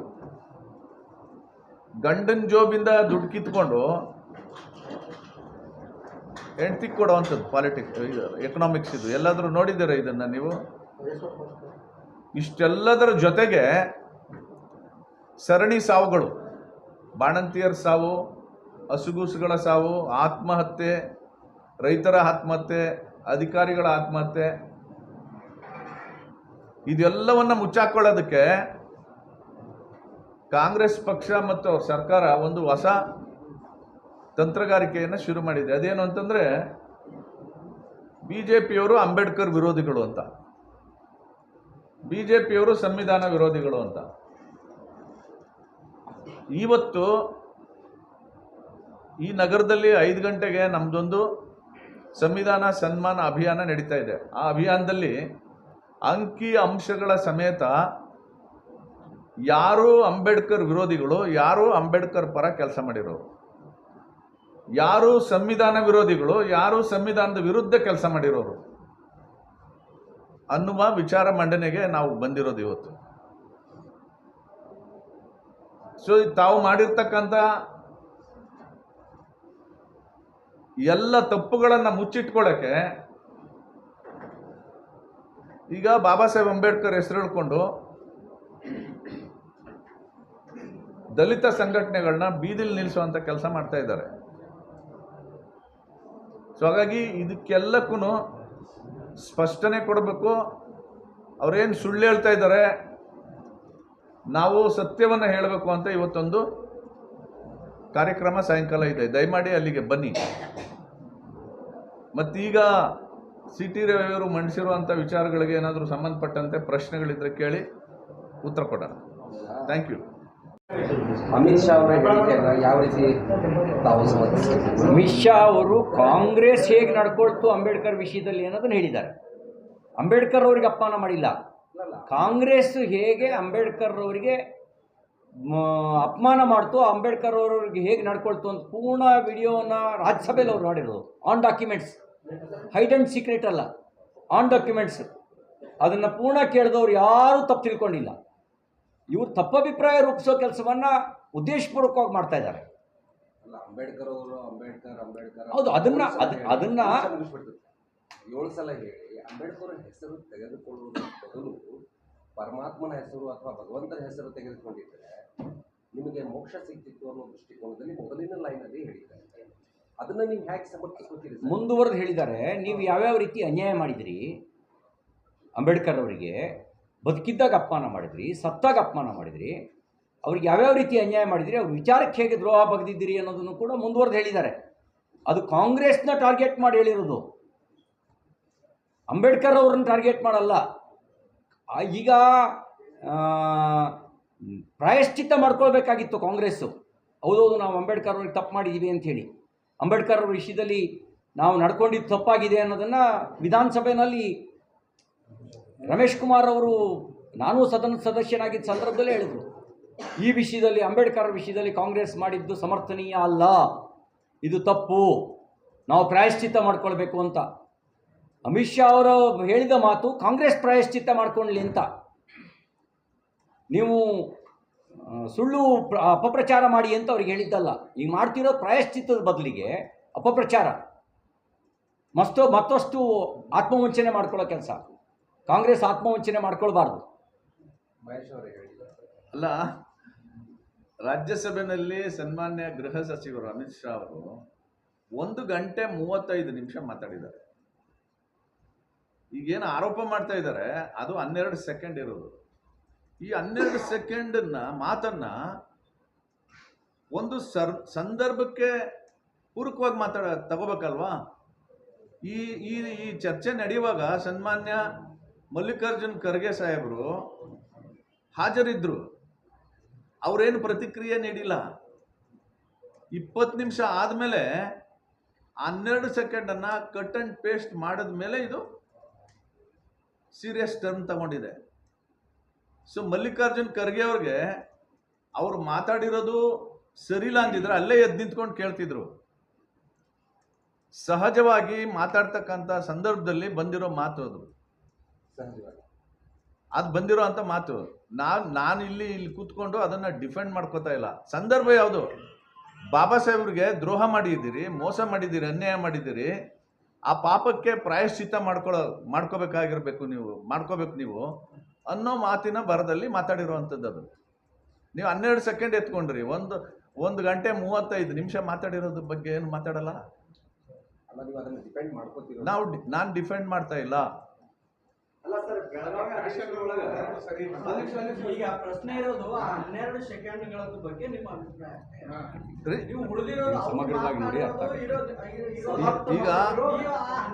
ಗಂಡನ ಜೋಬಿಂದ ದುಡ್ಡು ಕಿತ್ಕೊಂಡು ಹೆಂಡ್ತಿಗೆ ಕೊಡುವಂಥದ್ದು ಎಕನಾಮಿಕ್ಸ್ ಇದು. ಎಲ್ಲಾದರೂ ನೋಡಿದ್ದೀರ ಇದನ್ನು ನೀವು? ಇಷ್ಟೆಲ್ಲದರ ಜೊತೆಗೆ ಸರಣಿ ಸಾವುಗಳು, ಬಾಣಂತಿಯರ ಸಾವು, ಹಸುಗೂಸುಗಳ ಸಾವು, ಆತ್ಮಹತ್ಯೆ, ರೈತರ ಆತ್ಮಹತ್ಯೆ, ಅಧಿಕಾರಿಗಳ ಆತ್ಮಹತ್ಯೆ, ಇದೆಲ್ಲವನ್ನು ಮುಚ್ಚಾಕೊಳ್ಳೋದಕ್ಕೆ ಕಾಂಗ್ರೆಸ್ ಪಕ್ಷ ಮತ್ತು ಸರ್ಕಾರ ಒಂದು ಹೊಸ ತಂತ್ರಗಾರಿಕೆಯನ್ನು ಶುರು ಮಾಡಿದೆ. ಅದೇನು ಅಂತಂದರೆ BJPಯವರು ಅಂಬೇಡ್ಕರ್ ವಿರೋಧಿಗಳು ಅಂತ, BJPಯವರು ಸಂವಿಧಾನ ವಿರೋಧಿಗಳು ಅಂತ. ಇವತ್ತು ಈ ನಗರದಲ್ಲಿ 5 ಗಂಟೆಗೆ ನಮ್ಮದೊಂದು ಸಂವಿಧಾನ ಸನ್ಮಾನ ಅಭಿಯಾನ ನಡೀತಾ ಇದೆ. ಆ ಅಭಿಯಾನದಲ್ಲಿ ಅಂಕಿ ಅಂಶಗಳ ಸಮೇತ ಯಾರು ಅಂಬೇಡ್ಕರ್ ವಿರೋಧಿಗಳು, ಯಾರು ಅಂಬೇಡ್ಕರ್ ಪರ ಕೆಲಸ ಮಾಡಿರೋರು, ಯಾರು ಸಂವಿಧಾನ ವಿರೋಧಿಗಳು, ಯಾರು ಸಂವಿಧಾನದ ವಿರುದ್ಧ ಕೆಲಸ ಮಾಡಿರೋರು ಅನ್ನುವ ವಿಚಾರ ಮಂಡನೆಗೆ ನಾವು ಬಂದಿರೋದು ಇವತ್ತು. ಸೊ ತಾವು ಮಾಡಿರ್ತಕ್ಕಂಥ ಎಲ್ಲ ತಪ್ಪುಗಳನ್ನು ಮುಚ್ಚಿಟ್ಕೊಳ್ಳೋಕ್ಕೆ ಈಗ ಬಾಬಾ ಸಾಹೇಬ್ ಅಂಬೇಡ್ಕರ್ ಹೆಸರು ಹೇಳ್ಕೊಂಡು ದಲಿತ ಸಂಘಟನೆಗಳನ್ನ ಬೀದಿಲಿ ನಿಲ್ಲಿಸುವಂಥ ಕೆಲಸ ಮಾಡ್ತಾ ಇದ್ದಾರೆ. ಸೊ ಹಾಗಾಗಿ ಇದಕ್ಕೆಲ್ಲಕ್ಕೂ ಸ್ಪಷ್ಟನೆ ಕೊಡಬೇಕು. ಅವರೇನು ಸುಳ್ಳು ಹೇಳ್ತಾ ಇದ್ದಾರೆ, ನಾವು ಸತ್ಯವನ್ನು ಹೇಳಬೇಕು ಅಂತ ಇವತ್ತೊಂದು ಕಾರ್ಯಕ್ರಮ ಸಾಯಂಕಾಲ ಇದೆ. ದಯಮಾಡಿ ಅಲ್ಲಿಗೆ ಬನ್ನಿ. ಮತ್ತೀಗ CT ರವಿಯವರು ಮಂಡಿಸಿರುವಂಥ ವಿಚಾರಗಳಿಗೆ ಏನಾದರೂ ಸಂಬಂಧಪಟ್ಟಂತೆ ಪ್ರಶ್ನೆಗಳಿದ್ರೆ ಕೇಳಿ ಉತ್ತರ ಕೊಡೋಣ. Thank you. ಅಮಿತ್ ಶಾ ಅವರ ಹೇಳಿಕೆಯನ್ನು ಯಾವ ರೀತಿ ತಾವು ಸಮರ್ಥಿಸ್ತೀರಿ? ಅಮಿತ್ ಶಾ ಅವರು ಕಾಂಗ್ರೆಸ್ ಹೇಗೆ ನಡ್ಕೊಳ್ತು ಅಂಬೇಡ್ಕರ್ ವಿಷಯದಲ್ಲಿ ಅನ್ನೋದನ್ನು ಹೇಳಿದ್ದಾರೆ. ಅಂಬೇಡ್ಕರ್ ಅವರಿಗೆ ಅಪಮಾನ ಮಾಡಿಲ್ಲ. ಕಾಂಗ್ರೆಸ್ ಹೇಗೆ ಅಂಬೇಡ್ಕರ್ ಅವರಿಗೆ ಅಪಮಾನ ಮಾಡ್ತು, ಅಂಬೇಡ್ಕರ್ ಅವರಿಗೆ ಹೇಗೆ ನಡ್ಕೊಳ್ತು ಅಂತ ಪೂರ್ಣ ವಿಡಿಯೋನ ರಾಜ್ಯಸಭೆಯಲ್ಲಿ ಅವ್ರು ಮಾಡಿರೋದು. On documents, hide and secret ಅಲ್ಲ, ಆನ್ ಡಾಕ್ಯುಮೆಂಟ್ಸ್. ಅದನ್ನು ಪೂರ್ಣ ಕೇಳಿದವ್ರು ಯಾರೂ ತಪ್ಪು ತಿಳ್ಕೊಂಡಿಲ್ಲ. ಇವರು ತಪ್ಪಭಿಪ್ರಾಯ ರೂಪಿಸೋ ಕೆಲಸವನ್ನು ಉದ್ದೇಶಪೂರ್ವಕವಾಗಿ ಮಾಡ್ತಾ ಇದ್ದಾರೆ. ಅಲ್ಲ, ಅಂಬೇಡ್ಕರ್ ಅವರು ಅಂಬೇಡ್ಕರ್ ಹೌದು, ಅದನ್ನ 7 ಸಲ ಹೇಳಿ ಅಂಬೇಡ್ಕರ್ ಹೆಸರು ತೆಗೆದುಕೊಳ್ಳುವುದರ ಬದಲು ಪರಮಾತ್ಮನ ಹೆಸರು ಅಥವಾ ಭಗವಂತನ ಹೆಸರು ತೆಗೆದುಕೊಂಡಿದ್ದರೆ ನಿಮಗೆ ಮೋಕ್ಷ ಸಿಗ್ತಿತ್ತು ಅನ್ನೋ ದೃಷ್ಟಿಕೋನದಲ್ಲಿ ಮೊದಲಿನ ಲೈನಲ್ಲಿ ಹೇಳಿದ್ದಾರೆ. ಅದನ್ನು ನೀವು ಹೇಗೆ ಸಮರ್ಥಿಸ್ಕೊತೀರಿ? ಮುಂದುವರೆದು ಹೇಳಿದ್ದಾರೆ, ನೀವು ಯಾವ್ಯಾವ ರೀತಿ ಅನ್ಯಾಯ ಮಾಡಿದಿರಿ ಅಂಬೇಡ್ಕರ್ ಅವರಿಗೆ. ಬದುಕಿದ್ದಾಗ ಅಪಮಾನ ಮಾಡಿದ್ರಿ, ಸತ್ತಾಗ ಅಪಮಾನ ಮಾಡಿದ್ರಿ, ಅವ್ರಿಗೆ ಯಾವ್ಯಾವ ರೀತಿ ಅನ್ಯಾಯ ಮಾಡಿದ್ರಿ, ಅವ್ರ ವಿಚಾರಕ್ಕೆ ಹೇಗೆ ದ್ರೋಹ ಬಗೆದಿದ್ದೀರಿ ಅನ್ನೋದನ್ನು ಕೂಡ ಮುಂದುವರೆದು ಹೇಳಿದ್ದಾರೆ. ಅದು ಕಾಂಗ್ರೆಸ್ನ ಟಾರ್ಗೆಟ್ ಮಾಡಿ ಹೇಳಿರೋದು, ಅಂಬೇಡ್ಕರ್ ಅವ್ರನ್ನ ಟಾರ್ಗೆಟ್ ಮಾಡಲ್ಲ. ಈಗ ಪ್ರಾಯಶ್ಚಿತ್ತ ಮಾಡ್ಕೊಳ್ಬೇಕಾಗಿತ್ತು ಕಾಂಗ್ರೆಸ್ಸು. ಹೌದೌದು, ನಾವು ಅಂಬೇಡ್ಕರ್ ಅವ್ರಿಗೆ ತಪ್ಪು ಮಾಡಿದ್ದೀವಿ ಅಂಥೇಳಿ, ಅಂಬೇಡ್ಕರ್ ಅವ್ರ ವಿಷಯದಲ್ಲಿ ನಾವು ನಡ್ಕೊಂಡಿದ್ದು ತಪ್ಪಾಗಿದೆ ಅನ್ನೋದನ್ನು ವಿಧಾನಸಭೆಯಲ್ಲಿ ರಮೇಶ್ ಕುಮಾರ್ ಅವರು, ನಾನು ಸದನದ ಸದಸ್ಯನಾಗಿದ್ದ ಸಂದರ್ಭದಲ್ಲೇ ಹೇಳಿದರು, ಈ ವಿಷಯದಲ್ಲಿ ಅಂಬೇಡ್ಕರ್ ವಿಷಯದಲ್ಲಿ ಕಾಂಗ್ರೆಸ್ ಮಾಡಿದ್ದು ಸಮರ್ಥನೀಯ ಅಲ್ಲ, ಇದು ತಪ್ಪು, ನಾವು ಪ್ರಾಯಶ್ಚಿತ್ತ ಮಾಡ್ಕೊಳ್ಬೇಕು ಅಂತ. ಅಮಿತ್ ಶಾ ಅವರು ಹೇಳಿದ ಮಾತು ಕಾಂಗ್ರೆಸ್ ಪ್ರಾಯಶ್ಚಿತ್ತ ಮಾಡ್ಕೊಳ್ಳಿ ಅಂತ. ನೀವು ಸುಳ್ಳು ಅಪಪ್ರಚಾರ ಮಾಡಿ ಅಂತ ಅವ್ರಿಗೆ ಹೇಳಿದ್ದಲ್ಲ. ಈಗ ಮಾಡ್ತಿರೋ ಪ್ರಾಯಶ್ಚಿತ್ತದ ಬದಲಿಗೆ ಅಪಪ್ರಚಾರ, ಮತ್ತಷ್ಟು ಆತ್ಮವಂಚನೆ ಮಾಡ್ಕೊಳ್ಳೋ ಕೆಲಸ. ಕಾಂಗ್ರೆಸ್ ಆತ್ಮವಂಚನೆ ಮಾಡ್ಕೊಳ್ಬಾರ್ದು. ಮಹೇಶ್ ಅವರೇ ಹೇಳಿದ್ದಾರೆ. ಅಲ್ಲ, ರಾಜ್ಯಸಭೆಯಲ್ಲಿ ಸನ್ಮಾನ್ಯ ಗೃಹ ಸಚಿವರು ಅಮಿತ್ ಶಾ ಅವರು 1 ಗಂಟೆ 35 ನಿಮಿಷ ಮಾತಾಡಿದ್ದಾರೆ. ಈಗೇನು ಆರೋಪ ಮಾಡ್ತಾ ಇದ್ದಾರೆ ಅದು 12 ಸೆಕೆಂಡ್ ಇರೋದು. ಈ 12 ಸೆಕೆಂಡನ್ನ ಮಾತನ್ನ ಒಂದು ಸಂದರ್ಭಕ್ಕೆ ಪೂರಕವಾಗಿ ತಗೋಬೇಕಲ್ವಾ? ಈ ಈ ಈ ಚರ್ಚೆ ನಡೆಯುವಾಗ ಸನ್ಮಾನ್ಯ ಮಲ್ಲಿಕಾರ್ಜುನ್ ಖರ್ಗೆ ಸಾಹೇಬರು ಹಾಜರಿದ್ದರು. ಅವರೇನು ಪ್ರತಿಕ್ರಿಯೆ ನೀಡಿಲ್ಲ. 20 ನಿಮಿಷ ಆದಮೇಲೆ 12 ಸೆಕೆಂಡನ್ನು ಕಟ್ ಆ್ಯಂಡ್ ಪೇಸ್ಟ್ ಮಾಡಿದ ಮೇಲೆ ಇದು ಸೀರಿಯಸ್ ಟರ್ನ್ ತಗೊಂಡಿದೆ. ಸೊ ಮಲ್ಲಿಕಾರ್ಜುನ್ ಖರ್ಗೆ ಅವ್ರಿಗೆ ಅವರು ಮಾತಾಡಿರೋದು ಸರಿಲ್ಲ ಅಂದಿದ್ರೆ ಅಲ್ಲೇ ಎದ್ದು ನಿಂತ್ಕೊಂಡು ಕೇಳ್ತಿದ್ರು. ಸಹಜವಾಗಿ ಮಾತಾಡ್ತಕ್ಕಂಥ ಸಂದರ್ಭದಲ್ಲಿ ಬಂದಿರೋ ಮಾತು ಅದು, ಬಂದಿರೋ ಅಂಥ ಮಾತು. ನಾನು ಇಲ್ಲಿ ಕೂತ್ಕೊಂಡು ಅದನ್ನು ಡಿಫೆಂಡ್ ಮಾಡ್ಕೋತಾ ಇಲ್ಲ. ಸಂದರ್ಭ ಯಾವುದು? ಬಾಬಾ ಸಾಹೇಬ್ರಿಗೆ ದ್ರೋಹ ಮಾಡಿದ್ದೀರಿ, ಮೋಸ ಮಾಡಿದ್ದೀರಿ, ಅನ್ಯಾಯ ಮಾಡಿದ್ದೀರಿ. ಆ ಪಾಪಕ್ಕೆ ಪ್ರಾಯಶ್ಚಿತ್ತ ಮಾಡ್ಕೋಬೇಕು ನೀವು ಅನ್ನೋ ಮಾತಿನ ಬರದಲ್ಲಿ ಮಾತಾಡಿರುವಂಥದ್ದು ಅದು. ನೀವು 12 ಸೆಕೆಂಡ್ ಎತ್ಕೊಂಡ್ರಿ, 1 ಗಂಟೆ 35 ನಿಮಿಷ ಮಾತಾಡಿರೋದ್ರ ಬಗ್ಗೆ ಏನು ಮಾತಾಡಲ್ಲ? ಅಲ್ಲ, ನೀವು ಅದನ್ನು ಡಿಪೆಂಡ್ ಮಾಡ್ಕೋತೀರ. ನಾನು ಡಿಫೆಂಡ್ ಮಾಡ್ತಾ ಇಲ್ಲ. ಅಲ್ಲ ಸರ್, ಈಗ ಪ್ರಶ್ನೆ ಇರೋದು ಆ 12 ಸೆಕೆಂಡ್ಗಳ ಬಗ್ಗೆ ನಿಮ್ಮ ಅಭಿಪ್ರಾಯ ರೀ, ನೀವು ಉಳಿದಿರೋದು ಸಮಗ್ರವಾಗಿ ನೋಡಿ ಅರ್ಥ ಆಗುತ್ತೆ. ಈಗ ಆ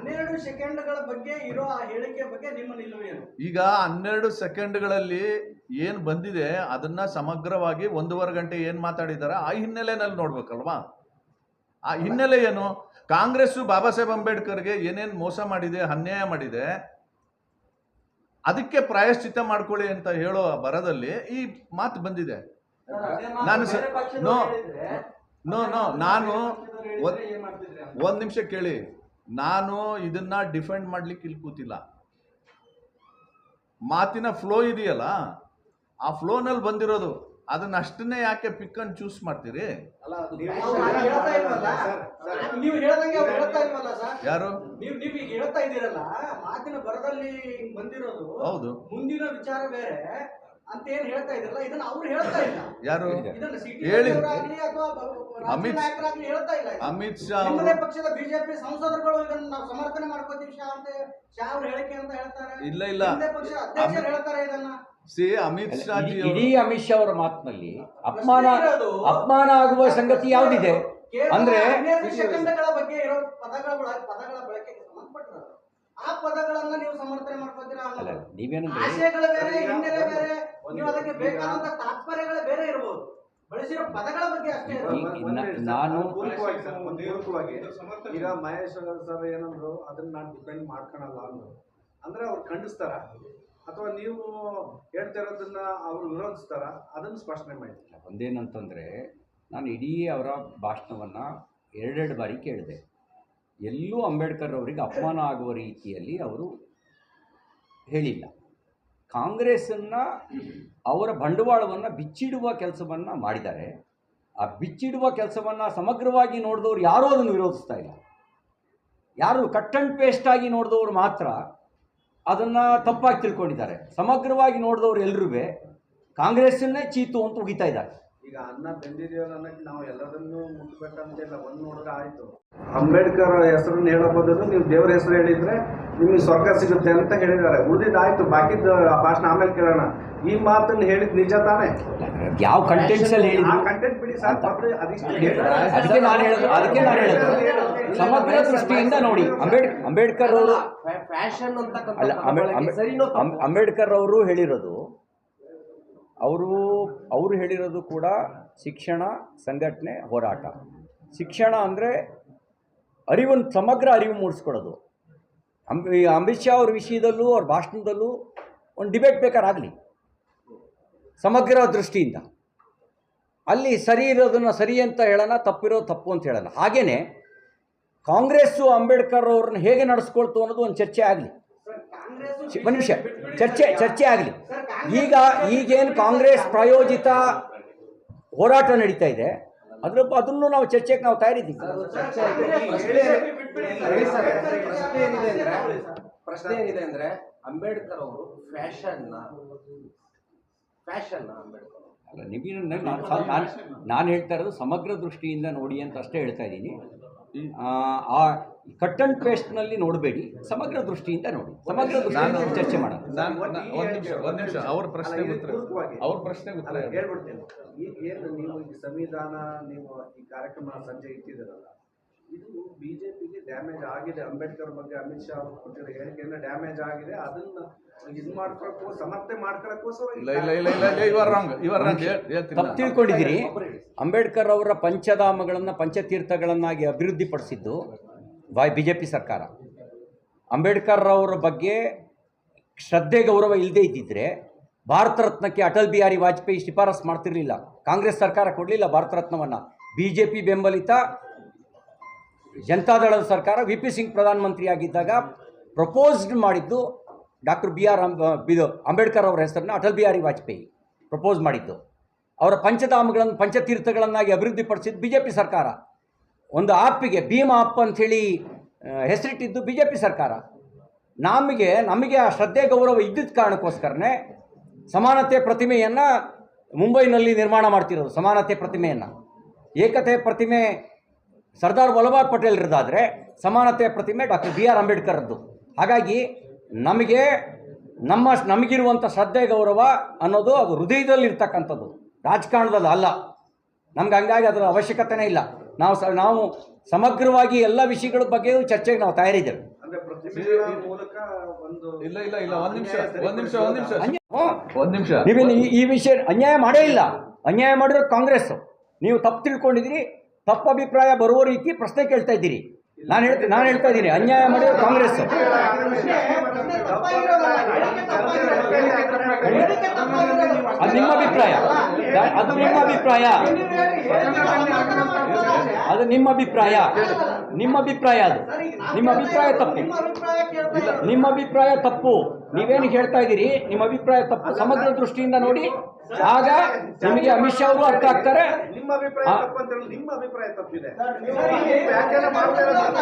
12 ಸೆಕೆಂಡ್ಗಳ ಬಗ್ಗೆ ಇರೋ ಆ ಹೇಳಿಕೆ ಬಗ್ಗೆ ನಿಮ್ಮ ನಿಲುವೇನು? ಈಗ 12 ಸೆಕೆಂಡ್ಗಳಲ್ಲಿ ಏನು ಬಂದಿದೆ ಅದನ್ನ ಸಮಗ್ರವಾಗಿ 1.5 ಗಂಟೆ ಏನು ಮಾತಾಡಿದಾರೆ ಆ ಹಿನ್ನೆಲೆಯಲ್ಲಿ ನೋಡ್ಬೇಕಲ್ವಾ? ಆ ಹಿನ್ನೆಲೆ ಏನು? ಕಾಂಗ್ರೆಸ್ಸು ಬಾಬಾ ಸಾಹೇಬ್ ಅಂಬೇಡ್ಕರ್ಗೆ ಏನೇನು ಮೋಸ ಮಾಡಿದೆ, ಅನ್ಯಾಯ ಮಾಡಿದೆ, ಅದಕ್ಕೆ ಪ್ರಾಯಶ್ಚಿತ್ತ ಮಾಡ್ಕೊಳ್ಳಿ ಅಂತ ಹೇಳೋ ಬರದಲ್ಲಿ ಈ ಮಾತು ಬಂದಿದೆ. ನಾನು ನಾನು ಒಂದ್ ನಿಮಿಷ ಕೇಳಿ, ನಾನು ಇದನ್ನ ಡಿಫೆಂಡ್ ಮಾಡ್ಲಿಕ್ಕೆ ಇಲ್ಲಿ ಕೂತಿಲ್ಲ. ಮಾತಿನ ಫ್ಲೋ ಇದೆಯಲ್ಲ, ಆ ಫ್ಲೋನಲ್ಲಿ ಬಂದಿರೋದು, ಅದನ್ನ ಅಷ್ಟನ್ನೇ ಯಾಕೆ ಪಿಕ್ ಅಂಡ್ ಚೂಸ್ ಮಾಡ್ತೀರಿ? ನೀವು ಹೇಳ್ದಂಗೆ ಅವ್ರು ಹೇಳ್ತಾ ಇಲ್ವಲ್ಲ ಸರ್? ಯಾರು? ನೀವು ಈಗ ಹೇಳ್ತಾ ಇದ್ದೀರಲ್ಲ, ಮಾತಿನ ಬರದಲ್ಲಿ ಹಿಂಗ್ ಬಂದಿರೋದು ಹೌದು, ಮುಂದಿನ ವಿಚಾರ ಬೇರೆ ಅಂತ ಏನ್ ಹೇಳ್ತಾ ಇದ್ರಲ್ಲ, ಇದನ್ನ ಅವ್ರು ಹೇಳ್ತಾ ಇಲ್ಲ. ಯಾರು ಇದನ್ನ ಸಿಟಿ ಹೇಳಿ? ಅವರಾಗ್ಲಿ ಅಥವಾ ರಾಜ್ಯ ನಾಯಕರಾಗ್ಲಿ ಹೇಳ್ತಾ ಇಲ್ಲ. ಅಮಿತ್ ಶಾ ನಿಮ್ಮದೇ ಪಕ್ಷದ ಬಿಜೆಪಿ ಸಂಸದರುಗಳು ಇದನ್ನ ನಾವು ಸಮರ್ಥನೆ ಮಾಡ್ಕೋತೀವಿ ಶಾ ಅವ್ರ ಹೇಳಿಕೆ ಅಂತ ಹೇಳ್ತಾರೆ. ಇಲ್ಲ ನಿಮ್ಮದೇ ಪಕ್ಷದ ಅಧ್ಯಕ್ಷರು ಹೇಳ್ತಾರೆ ಇದನ್ನ. ಅಮಿತ್ ಶಾ ಜಿ ಇಡೀ ಅಮಿತ್ ಶಾ ಅವರ ಮಾತಿನಲ್ಲಿ ಅಪಮಾನ ಆಗುವ ಸಂಗತಿ ಯಾವುದಿದೆ ಅಂದ್ರೆ 12 ಸೆಕೆಂಡ್ಗಳ ಬಗ್ಗೆ ಇರೋ ಪದಗಳ ಬಳಕೆಗೆ ಸಂಬಂಧಪಟ್ಟಿರೋದು. ಆ ಪದಗಳನ್ನ ನೀವು ಸಮರ್ಥನೆ ಮಾಡ್ಕೋತೀರಾ? ಅಲ್ಲ, ನೀವೇನಂದ್ರೆ ಆಶಯಗಳ ಬೇರೆ, ಹಿನ್ನೆಲೆ ಬೇರೆ, ನೀವು ಅದಕ್ಕೆ ಬೇಕಾದಂತ ತಾತ್ಪರ್ಯಗಳು ಬೇರೆ ಇರಬಹುದು. ಬಳಸಿರೋ ಪದಗಳ ಬಗ್ಗೆ ಅಷ್ಟೇ ಇರೋದು. ನಾನು ಪೂರ್ವಕವಾಗಿ ಈಗ ಮಹೇಶ್ ಸರ್ ಏನಂದ್ರು ಅದನ್ನ ನಾನು ಡಿಪೆಂಡ್ ಮಾಡ್ಕೊಳಲ್ಲ ಅಂದ್ರು, ಅಂದ್ರೆ ಅವ್ರು ಖಂಡಿಸ್ತಾರ ಅಥವಾ ನೀವು ಹೇಳ್ತಾ ಇರೋದನ್ನ ಅವ್ರು ವಿರೋಧಿಸ್ತಾರ? ಅದನ್ನು ಸ್ಪಷ್ಟನೆ ಮಾಡಿ. ಒಂದೇನಂತಂದರೆ, ನಾನು ಇಡೀ ಅವರ ಭಾಷಣವನ್ನು 2 ಬಾರಿ ಕೇಳಿದೆ. ಎಲ್ಲೂ ಅಂಬೇಡ್ಕರ್ ಅವರಿಗೆ ಅಪಮಾನ ಆಗುವ ರೀತಿಯಲ್ಲಿ ಅವರು ಹೇಳಿಲ್ಲ. ಕಾಂಗ್ರೆಸ್ಸನ್ನು ಅವರ ಬಂಡವಾಳವನ್ನು ಬಿಚ್ಚಿಡುವ ಕೆಲಸವನ್ನು ಮಾಡಿದ್ದಾರೆ. ಆ ಬಿಚ್ಚಿಡುವ ಕೆಲಸವನ್ನು ಸಮಗ್ರವಾಗಿ ನೋಡಿದವರು ಯಾರೂ ಅದನ್ನು ವಿರೋಧಿಸ್ತಾ ಇಲ್ಲ. ಯಾರು ಕಟ್ ಆ್ಯಂಡ್ ಪೇಸ್ಟ್ ಆಗಿ ನೋಡಿದವರು ಮಾತ್ರ ಅದನ್ನು ತಪ್ಪಾಗಿ ತಿಳ್ಕೊಂಡಿದ್ದಾರೆ. ಸಮಗ್ರವಾಗಿ ನೋಡಿದವರು ಎಲ್ಲರೂ ಕಾಂಗ್ರೆಸ್ಸನ್ನೇ ಚೀತು ಅಂತ ಉಗಿತಾ ಇದ್ದಾರೆ. ಈಗ ಅನ್ನ ಬೆಂದಿದೆಯಲ್ಲ ಅನ್ನಕ್ಕೆ ನಾವು ಎಲ್ಲರನ್ನೂ ಮುಟ್ಬೇಕಂತಿಲ್ಲ. ಒಂದು ನೋಡಿದ್ರೆ ಆಯಿತು. ಅಂಬೇಡ್ಕರ್ ಹೆಸರನ್ನು ಹೇಳೋ ಬದಲು ನೀವು ದೇವರ ಹೆಸರು ಹೇಳಿದ್ರೆ ನಿಮಗೆ ಸ್ವರ್ಗ ಸಿಗುತ್ತೆ ಅಂತ ಹೇಳಿದ್ದಾರೆ. ಉಳಿದಿದ್ದಾಯ್ತು, ಬಾಕಿದ್ದು ಭಾಷಣ ಆಮೇಲೆ ಕೇಳೋಣ. ಈ ಮಾತನ್ನು ಹೇಳಿದ್ ನಿಜ ತಾನೇ? ಯಾವ ಕಂಟೆಂಟ್ಸಲ್ಲಿ ಹೇಳಿದ್ರು ಕಂಟೆಂಟ್ ಬಿಡಿ ಸರ್, ಅದಕ್ಕೆ ನಾನು ಹೇಳೋದು ಸಮಗ್ರ ದೃಷ್ಟಿಯಿಂದ ನೋಡಿ. ಅಂಬೇಡ್ಕರ್ ಅವರು ಫ್ಯಾಷನ್ ಅಂತ ಅಲ್ಲ, ಅಂಬೇಡ್ಕರ್ ಅವರು ಹೇಳಿರೋದು, ಅವರು ಹೇಳಿರೋದು ಕೂಡ ಶಿಕ್ಷಣ, ಸಂಘಟನೆ, ಹೋರಾಟ. ಶಿಕ್ಷಣ ಅಂದರೆ ಸಮಗ್ರ ಅರಿವು ಮೂಡಿಸ್ಕೊಡೋದು. ಅಮಿತ್ ಶಾ ಅವ್ರ ವಿಷಯದಲ್ಲೂ ಅವ್ರ ಭಾಷಣದಲ್ಲೂ ಒಂದು ಡಿಬೇಟ್ ಬೇಕಾರಾಗಲಿ ಸಮಗ್ರ ದೃಷ್ಟಿಯಿಂದ. ಅಲ್ಲಿ ಸರಿ ಇರೋದನ್ನು ಸರಿ ಅಂತ ಹೇಳೋಣ, ತಪ್ಪಿರೋದು ತಪ್ಪು ಅಂತ ಹೇಳೋಣ. ಹಾಗೆಯೇ ಕಾಂಗ್ರೆಸ್ಸು ಅಂಬೇಡ್ಕರ್ ಅವ್ರನ್ನ ಹೇಗೆ ನಡೆಸ್ಕೊಳ್ತು ಅನ್ನೋದು ಒಂದು ಚರ್ಚೆ ಆಗಲಿ. ಒಂದು ನಿಮಿಷ, ಚರ್ಚೆ ಆಗಲಿ. ಈಗೇನು ಕಾಂಗ್ರೆಸ್ ಪ್ರಾಯೋಜಿತ ಹೋರಾಟ ನಡೀತಾ ಇದೆ, ಅದನ್ನು ನಾವು ಚರ್ಚೆಗೆ ನಾವು ತಯಾರಿದ್ದೀವಿ. ಪ್ರಶ್ನೆ ಏನಿದೆ ಅಂದ್ರೆ ಅಂಬೇಡ್ಕರ್ ಅವರು ಫ್ಯಾಷನ್ ಅಂಬೇಡ್ಕರ್ ಅಲ್ಲ, ನಾನು ಹೇಳ್ತಾ ಇರೋದು ಸಮಗ್ರ ದೃಷ್ಟಿಯಿಂದ ನೋಡಿ ಅಂತ ಅಷ್ಟೇ ಹೇಳ್ತಾ ಇದ್ದೀನಿ. ಆ ಕಟ್ ಅಂಡ್ ಪೇಸ್ಟ್ನಲ್ಲಿ ನೋಡಬೇಡಿ, ಸಮಗ್ರ ದೃಷ್ಟಿಯಿಂದ ನೋಡಿ. ಸಮಗ್ರ ದೃಷ್ಟಿಯಿಂದ ಚರ್ಚೆ ಮಾಡೋಣ. ಒಂದ್ ನಿಮಿಷ ಅವ್ರ ಪ್ರಶ್ನೆಗೆ ಉತ್ತರ ಹೇಳ್ಬಿಡ್ತೇನೆ. ಏನು ನೀವು ಈ ಸಂವಿಧಾನ ನೀವು ಈ ಕಾರ್ಯಕ್ರಮ ಸಂಜೆ ಇಟ್ಟಿದ್ದೀರಲ್ಲ, ಇದು ಬಿಜೆಪಿಗೆ ಡ್ಯಾಮೇಜ್ ಆಗಿದೆ. ಅಂಬೇಡ್ಕರ್ ಬಗ್ಗೆ ಅಮಿತ್ ಶಾ ಅವರು ಕೊಟ್ಟಿರೋ ಹೇಳಿಕೆಯಿಂದ ಡ್ಯಾಮೇಜ್ ಆಗಿದೆ. ಅದನ್ನ ಇದು ಮಾಡ್ಕೊಳಕ್ಕೂ ಸಮರ್ಥನೆ ತಪ್ಪು ತಿಳ್ಕೊಂಡಿದ್ದೀರಿ. ಅಂಬೇಡ್ಕರ್ ಅವರ ಪಂಚಧಾಮಗಳನ್ನು ಪಂಚತೀರ್ಥಗಳನ್ನಾಗಿ ಅಭಿವೃದ್ಧಿಪಡಿಸಿದ್ದು BJP ಸರ್ಕಾರ. ಅಂಬೇಡ್ಕರ್ ಅವರ ಬಗ್ಗೆ ಶ್ರದ್ಧೆ ಗೌರವ ಇಲ್ಲದೇ ಇದ್ದಿದ್ದರೆ ಭಾರತ ರತ್ನಕ್ಕೆ ಅಟಲ್ ಬಿಹಾರಿ ವಾಜಪೇಯಿ ಶಿಫಾರಸು ಮಾಡ್ತಿರಲಿಲ್ಲ. ಕಾಂಗ್ರೆಸ್ ಸರ್ಕಾರ ಕೊಡಲಿಲ್ಲ ಭಾರತ ರತ್ನವನ್ನು. BJP ಬೆಂಬಲಿತ ಜನತಾದಳದ ಸರ್ಕಾರ VP ಸಿಂಗ್ ಪ್ರಧಾನಮಂತ್ರಿಯಾಗಿದ್ದಾಗ ಪ್ರಪೋಸ್ಡ್ ಮಾಡಿದ್ದು ಡಾಕ್ಟರ್ ಅಂಬೇಡ್ಕರ್ ಅವರ ಹೆಸರನ್ನು ಅಟಲ್ ಬಿಹಾರಿ ವಾಜಪೇಯಿ ಪ್ರಪೋಸ್ ಮಾಡಿದ್ದು. ಅವರ ಪಂಚಧಾಮಗಳನ್ನು ಪಂಚತೀರ್ಥಗಳನ್ನಾಗಿ ಅಭಿವೃದ್ಧಿಪಡಿಸಿದ್ದು BJP ಸರ್ಕಾರ. ಒಂದು ಆ್ಯಪಿಗೆ ಭೀಮ್ ಆ್ಯಪ್ ಅಂಥೇಳಿ ಹೆಸರಿಟ್ಟಿದ್ದು BJP ಸರ್ಕಾರ. ನಮಗೆ ಆ ಶ್ರದ್ಧೆ ಗೌರವ ಇದ್ದಿದ್ದ ಕಾರಣಕ್ಕೋಸ್ಕರನೇ ಸಮಾನತೆ ಪ್ರತಿಮೆಯನ್ನು ಮುಂಬೈನಲ್ಲಿ ನಿರ್ಮಾಣ ಮಾಡ್ತಿರೋದು. ಸಮಾನತೆ ಪ್ರತಿಮೆಯನ್ನು, ಏಕತೆ ಪ್ರತಿಮೆ ಸರ್ದಾರ್ ವಲ್ಲಭಾಯ್ ಪಟೇಲ್ರದ್ದಾದರೆ ಸಮಾನತೆಯ ಪ್ರತಿಮೆ ಡಾಕ್ಟರ್ BR ಅಂಬೇಡ್ಕರ್ದ್ದು. ಹಾಗಾಗಿ ನಮಗೆ ನಮಗಿರುವಂಥ ಶ್ರದ್ಧೆ ಗೌರವ ಅನ್ನೋದು ಅದು ಹೃದಯದಲ್ಲಿ ಇರ್ತಕ್ಕಂಥದ್ದು, ರಾಜಕಾರಣದಲ್ಲಿ ಅಲ್ಲ. ನಮ್ಗೆ ಹಂಗಾಗಿ ಅದರ ಅವಶ್ಯಕತೆನೇ ಇಲ್ಲ. ನಾವು ಸಮಗ್ರವಾಗಿ ಎಲ್ಲ ವಿಷಯಗಳ ಬಗ್ಗೆಯೂ ಚರ್ಚೆಗೆ ನಾವು ತಯಾರಿದ್ದೇವೆ. ಅಂದ್ರೆ ಪ್ರತಿಭಟನೆ ಮೂಲಕ ಒಂದು ಇಲ್ಲ ಒಂದ್ ನಿಮಿಷ ನೀವೇನು ಈ ವಿಷಯ ಅನ್ಯಾಯ ಮಾಡೇ ಇಲ್ಲ. ಅನ್ಯಾಯ ಮಾಡಿರೋದು ಕಾಂಗ್ರೆಸ್. ನೀವು ತಪ್ಪು ತಿಳ್ಕೊಂಡಿದ್ದೀರಿ, ತಪ್ಪು ಅಭಿಪ್ರಾಯ ಬರುವ ರೀತಿ ಪ್ರಶ್ನೆ ಕೇಳ್ತಾ ಇದ್ದೀರಿ. ನಾನು ಹೇಳ್ತಾ ಇದ್ದೀನಿ, ಅನ್ಯಾಯ ಮಾಡಿರೋದು ಕಾಂಗ್ರೆಸ್. ಅದು ನಿಮ್ಮ ಅಭಿಪ್ರಾಯ, ಅದು ನಿಮ್ಮ ಅಭಿಪ್ರಾಯ, ಅದು ನಿಮ್ಮ ಅಭಿಪ್ರಾಯ, ನಿಮ್ಮ ಅಭಿಪ್ರಾಯ, ಅದು ನಿಮ್ಮ ಅಭಿಪ್ರಾಯ ತಪ್ಪು. ನಿಮ್ಮ ಅಭಿಪ್ರಾಯ ತಪ್ಪು. ನೀವೇನು ಹೇಳ್ತಾ ಇದ್ದೀರಿ, ನಿಮ್ಮ ಅಭಿಪ್ರಾಯ ತಪ್ಪು. ಸಮಗ್ರ ದೃಷ್ಟಿಯಿಂದ ನೋಡಿ, ಆಗ ನಿಮಗೆ ಅಮಿತ್ ಶಾ ಅವರು ಅರ್ಥ ಆಗ್ತಾರೆ. ನಿಮ್ಮ ಅಭಿಪ್ರಾಯ ತಪ್ಪು ಅಂತ ಹೇಳಿ ನಿಮ್ಮ ಅಭಿಪ್ರಾಯ ತಪ್ಪಿದೆ.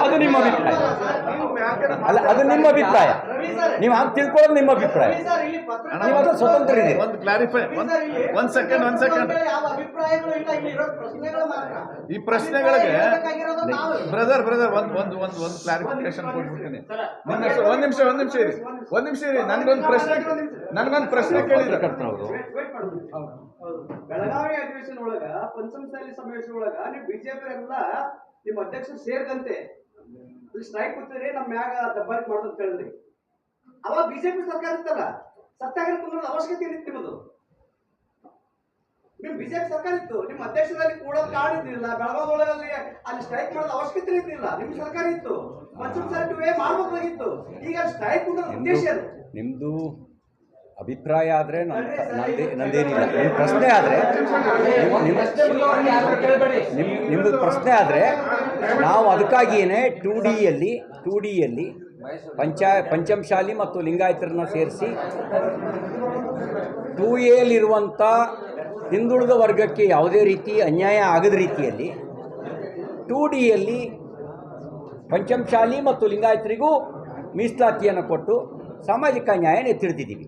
ಅದು ನಿಮ್ಮ ಅಭಿಪ್ರಾಯ ಅಲ್ಲ, ಅದು ನಿಮ್ಮ ಅಭಿಪ್ರಾಯ. ನೀವು ಹಾಗೆ ತಿಳ್ಕೊಳ್ಳೋದು ನಿಮ್ಮ ಅಭಿಪ್ರಾಯ. ನೀವು ಅದು ಸ್ವತಂತ್ರ ಇದೆ. ಒಂದು ಕ್ಲಾರಿಫೈ, ಒಂದ್ ಸೆಕೆಂಡ್ ಯಾವ ಅಭಿಪ್ರಾಯಗಳು ಇಲ್ಲ, ಇಲ್ಲಿ ಇರೋ ಪ್ರಶ್ನೆಗಳು ಮಾತ್ರ. ಈ ಪ್ರಶ್ನೆಗಳಿಗೆ ನಾವು ಬ್ರದರ್ ಒಂದು ಕ್ಲಾರಿಫಿಕೇಶನ್ ಕೊಟ್ಬಿಡ್ತೀನಿ. ಒಂದ್ ನಿಮಿಷ ಇರಿ. ನನ್ಗೊಂದು ಪ್ರಶ್ನೆ ಕೇಳಿದ್ರೆ ಬೆಳಗಾವಿ ಅಧಿವೇಶನ ಒಳಗ ಪಂಚಮಸಾಲಿ ಸಮಾವೇಶ ಒಳಗ ನೀವು ಬಿಜೆಪಿ ಎಲ್ಲ ನಿಮ್ಮ ಅಧ್ಯಕ್ಷರು ಸೇರಿದಂತೆ ಸ್ಟ್ರೈಕ್ ಕೂತಿರಿ, ನಮ್ಮ ಮ್ಯಾಗ ದಬ್ಬಾಳಿಕೆ ಮಾಡೋದು ಅಂತ ಹೇಳಿದ್ರಿ. ಅವಾಗ ಬಿಜೆಪಿ ಸರ್ಕಾರ ಇತ್ತಲ್ಲ, ಸತ್ಯಾಗ್ರಹ ಕುಂದ್ರದ ಅವಶ್ಯಕತೆ ಏನಿತ್ತು ನಿಮ್ಮದು? ನಿಮ್ ಬಿಜೆಪಿ ಸರ್ಕಾರ ಇತ್ತು, ನಿಮ್ಮ ಅಧ್ಯಕ್ಷರಲ್ಲಿ ಕೂಡೋದು ಕಾರಣ ಇದ್ದಿಲ್ಲ. ಬೆಳಗಾವಿ ಒಳಗಲ್ಲಿ ಅಲ್ಲಿ ಸ್ಟ್ರೈಕ್ ಮಾಡೋದು ಅವಶ್ಯಕತೆ ಇದ್ದಿಲ್ಲ. ನಿಮ್ ಸರ್ಕಾರ ಇತ್ತು, ಪಂಚಮಸಾಲಿ ಮಾಡಬೇಕಾಗಿತ್ತು. ಈಗ ಸ್ಟ್ರೈಕ್ ಕುಂದ್ರದ ಉದ್ದೇಶ ಏನು? ನಿಮ್ಮದು ಅಭಿಪ್ರಾಯ ಆದರೆ ನಂದೇನಿಲ್ಲ. ನಿಮ್ಮ ಪ್ರಶ್ನೆ ಆದರೆ ನಿಮ್ಮದು ಪ್ರಶ್ನೆ ಆದರೆ ನಾವು ಅದಕ್ಕಾಗಿಯೇ ಟೂ ಡಿಯಲ್ಲಿ ಪಂಚಮಶಾಲಿ ಮತ್ತು ಲಿಂಗಾಯತರನ್ನ ಸೇರಿಸಿ 2A ಹಿಂದುಳಿದ ವರ್ಗಕ್ಕೆ ಯಾವುದೇ ರೀತಿ ಅನ್ಯಾಯ ಆಗದ ರೀತಿಯಲ್ಲಿ 2Dಯಲ್ಲಿ ಪಂಚಮಶಾಲಿ ಮತ್ತು ಲಿಂಗಾಯತರಿಗೂ ಮೀಸಲಾತಿಯನ್ನು ಕೊಟ್ಟು ಸಾಮಾಜಿಕ ನ್ಯಾಯನ ಎತ್ತಿಡ್ತಿದ್ದೀವಿ.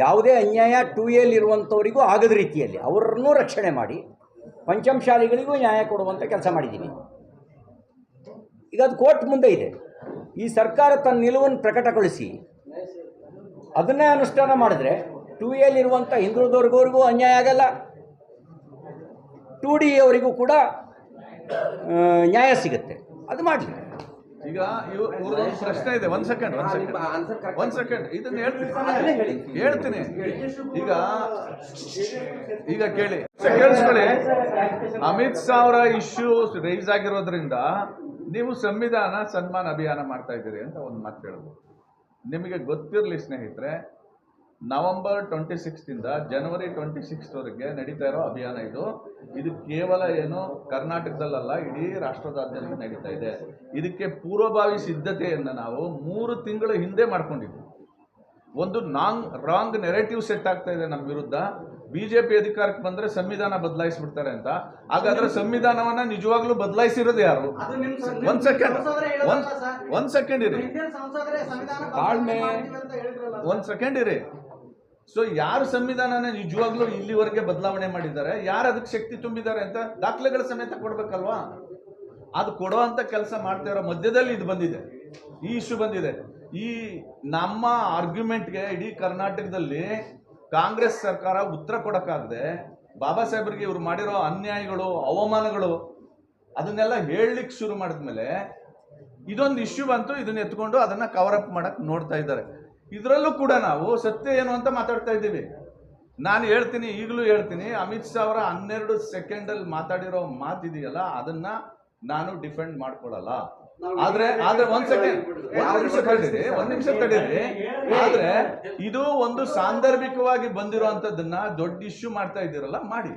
ಯಾವುದೇ ಅನ್ಯಾಯ 2Aಲಿರುವಂಥವರಿಗೂ ಆಗದ ರೀತಿಯಲ್ಲಿ ಅವರನ್ನೂ ರಕ್ಷಣೆ ಮಾಡಿ ಪಂಚಮಶಾಲಿಗಳಿಗೂ ನ್ಯಾಯ ಕೊಡುವಂಥ ಕೆಲಸ ಮಾಡಿದ್ದೀವಿ. ಈಗ ಅದು ಕೋರ್ಟ್ ಮುಂದೆ ಇದೆ. ಈ ಸರ್ಕಾರ ತನ್ನ ನಿಲುವನ್ನು ಪ್ರಕಟಗೊಳಿಸಿ ಅದನ್ನೇ ಅನುಷ್ಠಾನ ಮಾಡಿದ್ರೆ 2Aಲಿರುವಂಥ ಹಿಂದುಳಿದವರಿಗೂ ಅನ್ಯಾಯ ಆಗಲ್ಲ, 2Dಯವರಿಗೂ ಕೂಡ ನ್ಯಾಯ ಸಿಗುತ್ತೆ. ಅದು ಮಾಡಲಿ. ಈಗ ಇವ್ರದ್ದು ಪ್ರಶ್ನೆ ಇದೆ. ಒಂದ್ ಸೆಕೆಂಡ್ ಇದನ್ನ ಹೇಳ್ತೀನಿ. ಈಗ ಕೇಳಿಸ್ಕೊಳ್ಳಿ. ಅಮಿತ್ ಶಾ ಅವರ ಇಶ್ಯೂ ರೈಸ್ ಆಗಿರೋದ್ರಿಂದ ನೀವು ಸಂವಿಧಾನ ಸನ್ಮಾನ ಅಭಿಯಾನ ಮಾಡ್ತಾ ಇದ್ದೀರಿ ಅಂತ ಒಂದು ಮಾತು ಹೇಳ್ಬೋದು. ನಿಮಗೆ ಗೊತ್ತಿರಲಿ ಸ್ನೇಹಿತರೆ, ನವೆಂಬರ್ 26 ಜನವರಿ 26 ನಡೀತಾ ಇರೋ ಅಭಿಯಾನ ಇದು ಕೇವಲ ಏನು ಕರ್ನಾಟಕದಲ್ಲಲ್ಲ, ಇಡೀ ರಾಷ್ಟ್ರದಾದ್ಯಂತ ನಡೀತಾ ಇದೆ. ಇದಕ್ಕೆ ಪೂರ್ವಭಾವಿ ಸಿದ್ಧತೆಯನ್ನು ನಾವು 3 ತಿಂಗಳ ಹಿಂದೆ ಮಾಡ್ಕೊಂಡಿದ್ವಿ. ಒಂದು ರಾಂಗ್ ನೆರೇಟಿವ್ ಸೆಟ್ ಆಗ್ತಾ ಇದೆ ನಮ್ಮ ವಿರುದ್ಧ. ಬಿಜೆಪಿ ಅಧಿಕಾರಕ್ಕೆ ಬಂದ್ರೆ ಸಂವಿಧಾನ ಬದಲಾಯಿಸ್ಬಿಡ್ತಾರೆ ಅಂತ. ಹಾಗಾದ್ರೆ ಸಂವಿಧಾನವನ್ನ ನಿಜವಾಗ್ಲೂ ಬದಲಾಯಿಸಿರೋದು ಯಾರು? ಒಂದ್ ಸೆಕೆಂಡ್ ಇರಿ. ಸೊ ಯಾರು ಸಂವಿಧಾನನ ನಿಜವಾಗ್ಲೂ ಇಲ್ಲಿವರೆಗೆ ಬದಲಾವಣೆ ಮಾಡಿದ್ದಾರೆ, ಯಾರು ಅದಕ್ಕೆ ಶಕ್ತಿ ತುಂಬಿದ್ದಾರೆ ಅಂತ ದಾಖಲೆಗಳ ಸಮೇತ ಕೊಡ್ಬೇಕಲ್ವಾ? ಅದು ಕೊಡೋ ಅಂತ ಕೆಲಸ ಮಾಡ್ತಾ ಇರೋ ಮಧ್ಯದಲ್ಲಿ ಇದು ಬಂದಿದೆ, ಈ ಇಶ್ಯೂ ಬಂದಿದೆ. ಈ ನಮ್ಮ ಆರ್ಗ್ಯುಮೆಂಟ್ಗೆ ಇಡೀ ಕರ್ನಾಟಕದಲ್ಲಿ ಕಾಂಗ್ರೆಸ್ ಸರ್ಕಾರ ಉತ್ತರ ಕೊಡೋಕ್ಕಾಗದೆ ಬಾಬಾ ಸಾಹೇಬ್ರಿಗೆ ಇವ್ರು ಮಾಡಿರೋ ಅನ್ಯಾಯಗಳು, ಅವಮಾನಗಳು ಅದನ್ನೆಲ್ಲ ಹೇಳಲಿಕ್ಕೆ ಶುರು ಮಾಡಿದ್ಮೇಲೆ ಇದೊಂದು ಇಶ್ಯೂ ಬಂತು. ಇದನ್ನ ಎತ್ಕೊಂಡು ಅದನ್ನ ಕವರ್ ಅಪ್ ಮಾಡಕ್ ನೋಡ್ತಾ ಇದ್ದಾರೆ. ಇದರಲ್ಲೂ ಕೂಡ ನಾವು ಸತ್ಯ ಏನು ಅಂತ ಮಾತಾಡ್ತಾ ಇದ್ದೀವಿ. ನಾನು ಈಗಲೂ ಹೇಳ್ತೀನಿ, ಅಮಿತ್ ಶಾ ಅವರ 12 ಸೆಕೆಂಡಲ್ಲಿ ಮಾತಾಡಿರೋ ಮಾತಿದೆಯಲ್ಲ, ಅದನ್ನ ನಾನು ಡಿಫೆಂಡ್ ಮಾಡ್ಕೊಳ್ಳಲ್ಲ. ಆದ್ರೆ ಒಂದ್ ನಿಮಿಷ ತಡೀರಿ. ಆದ್ರೆ ಇದು ಒಂದು ಸಾಂದರ್ಭಿಕವಾಗಿ ಬಂದಿರುವಂತದ್ದನ್ನ ದೊಡ್ಡ ಇಶ್ಯೂ ಮಾಡ್ತಾ ಇದ್ದೀರಲ್ಲ, ಮಾಡಿ.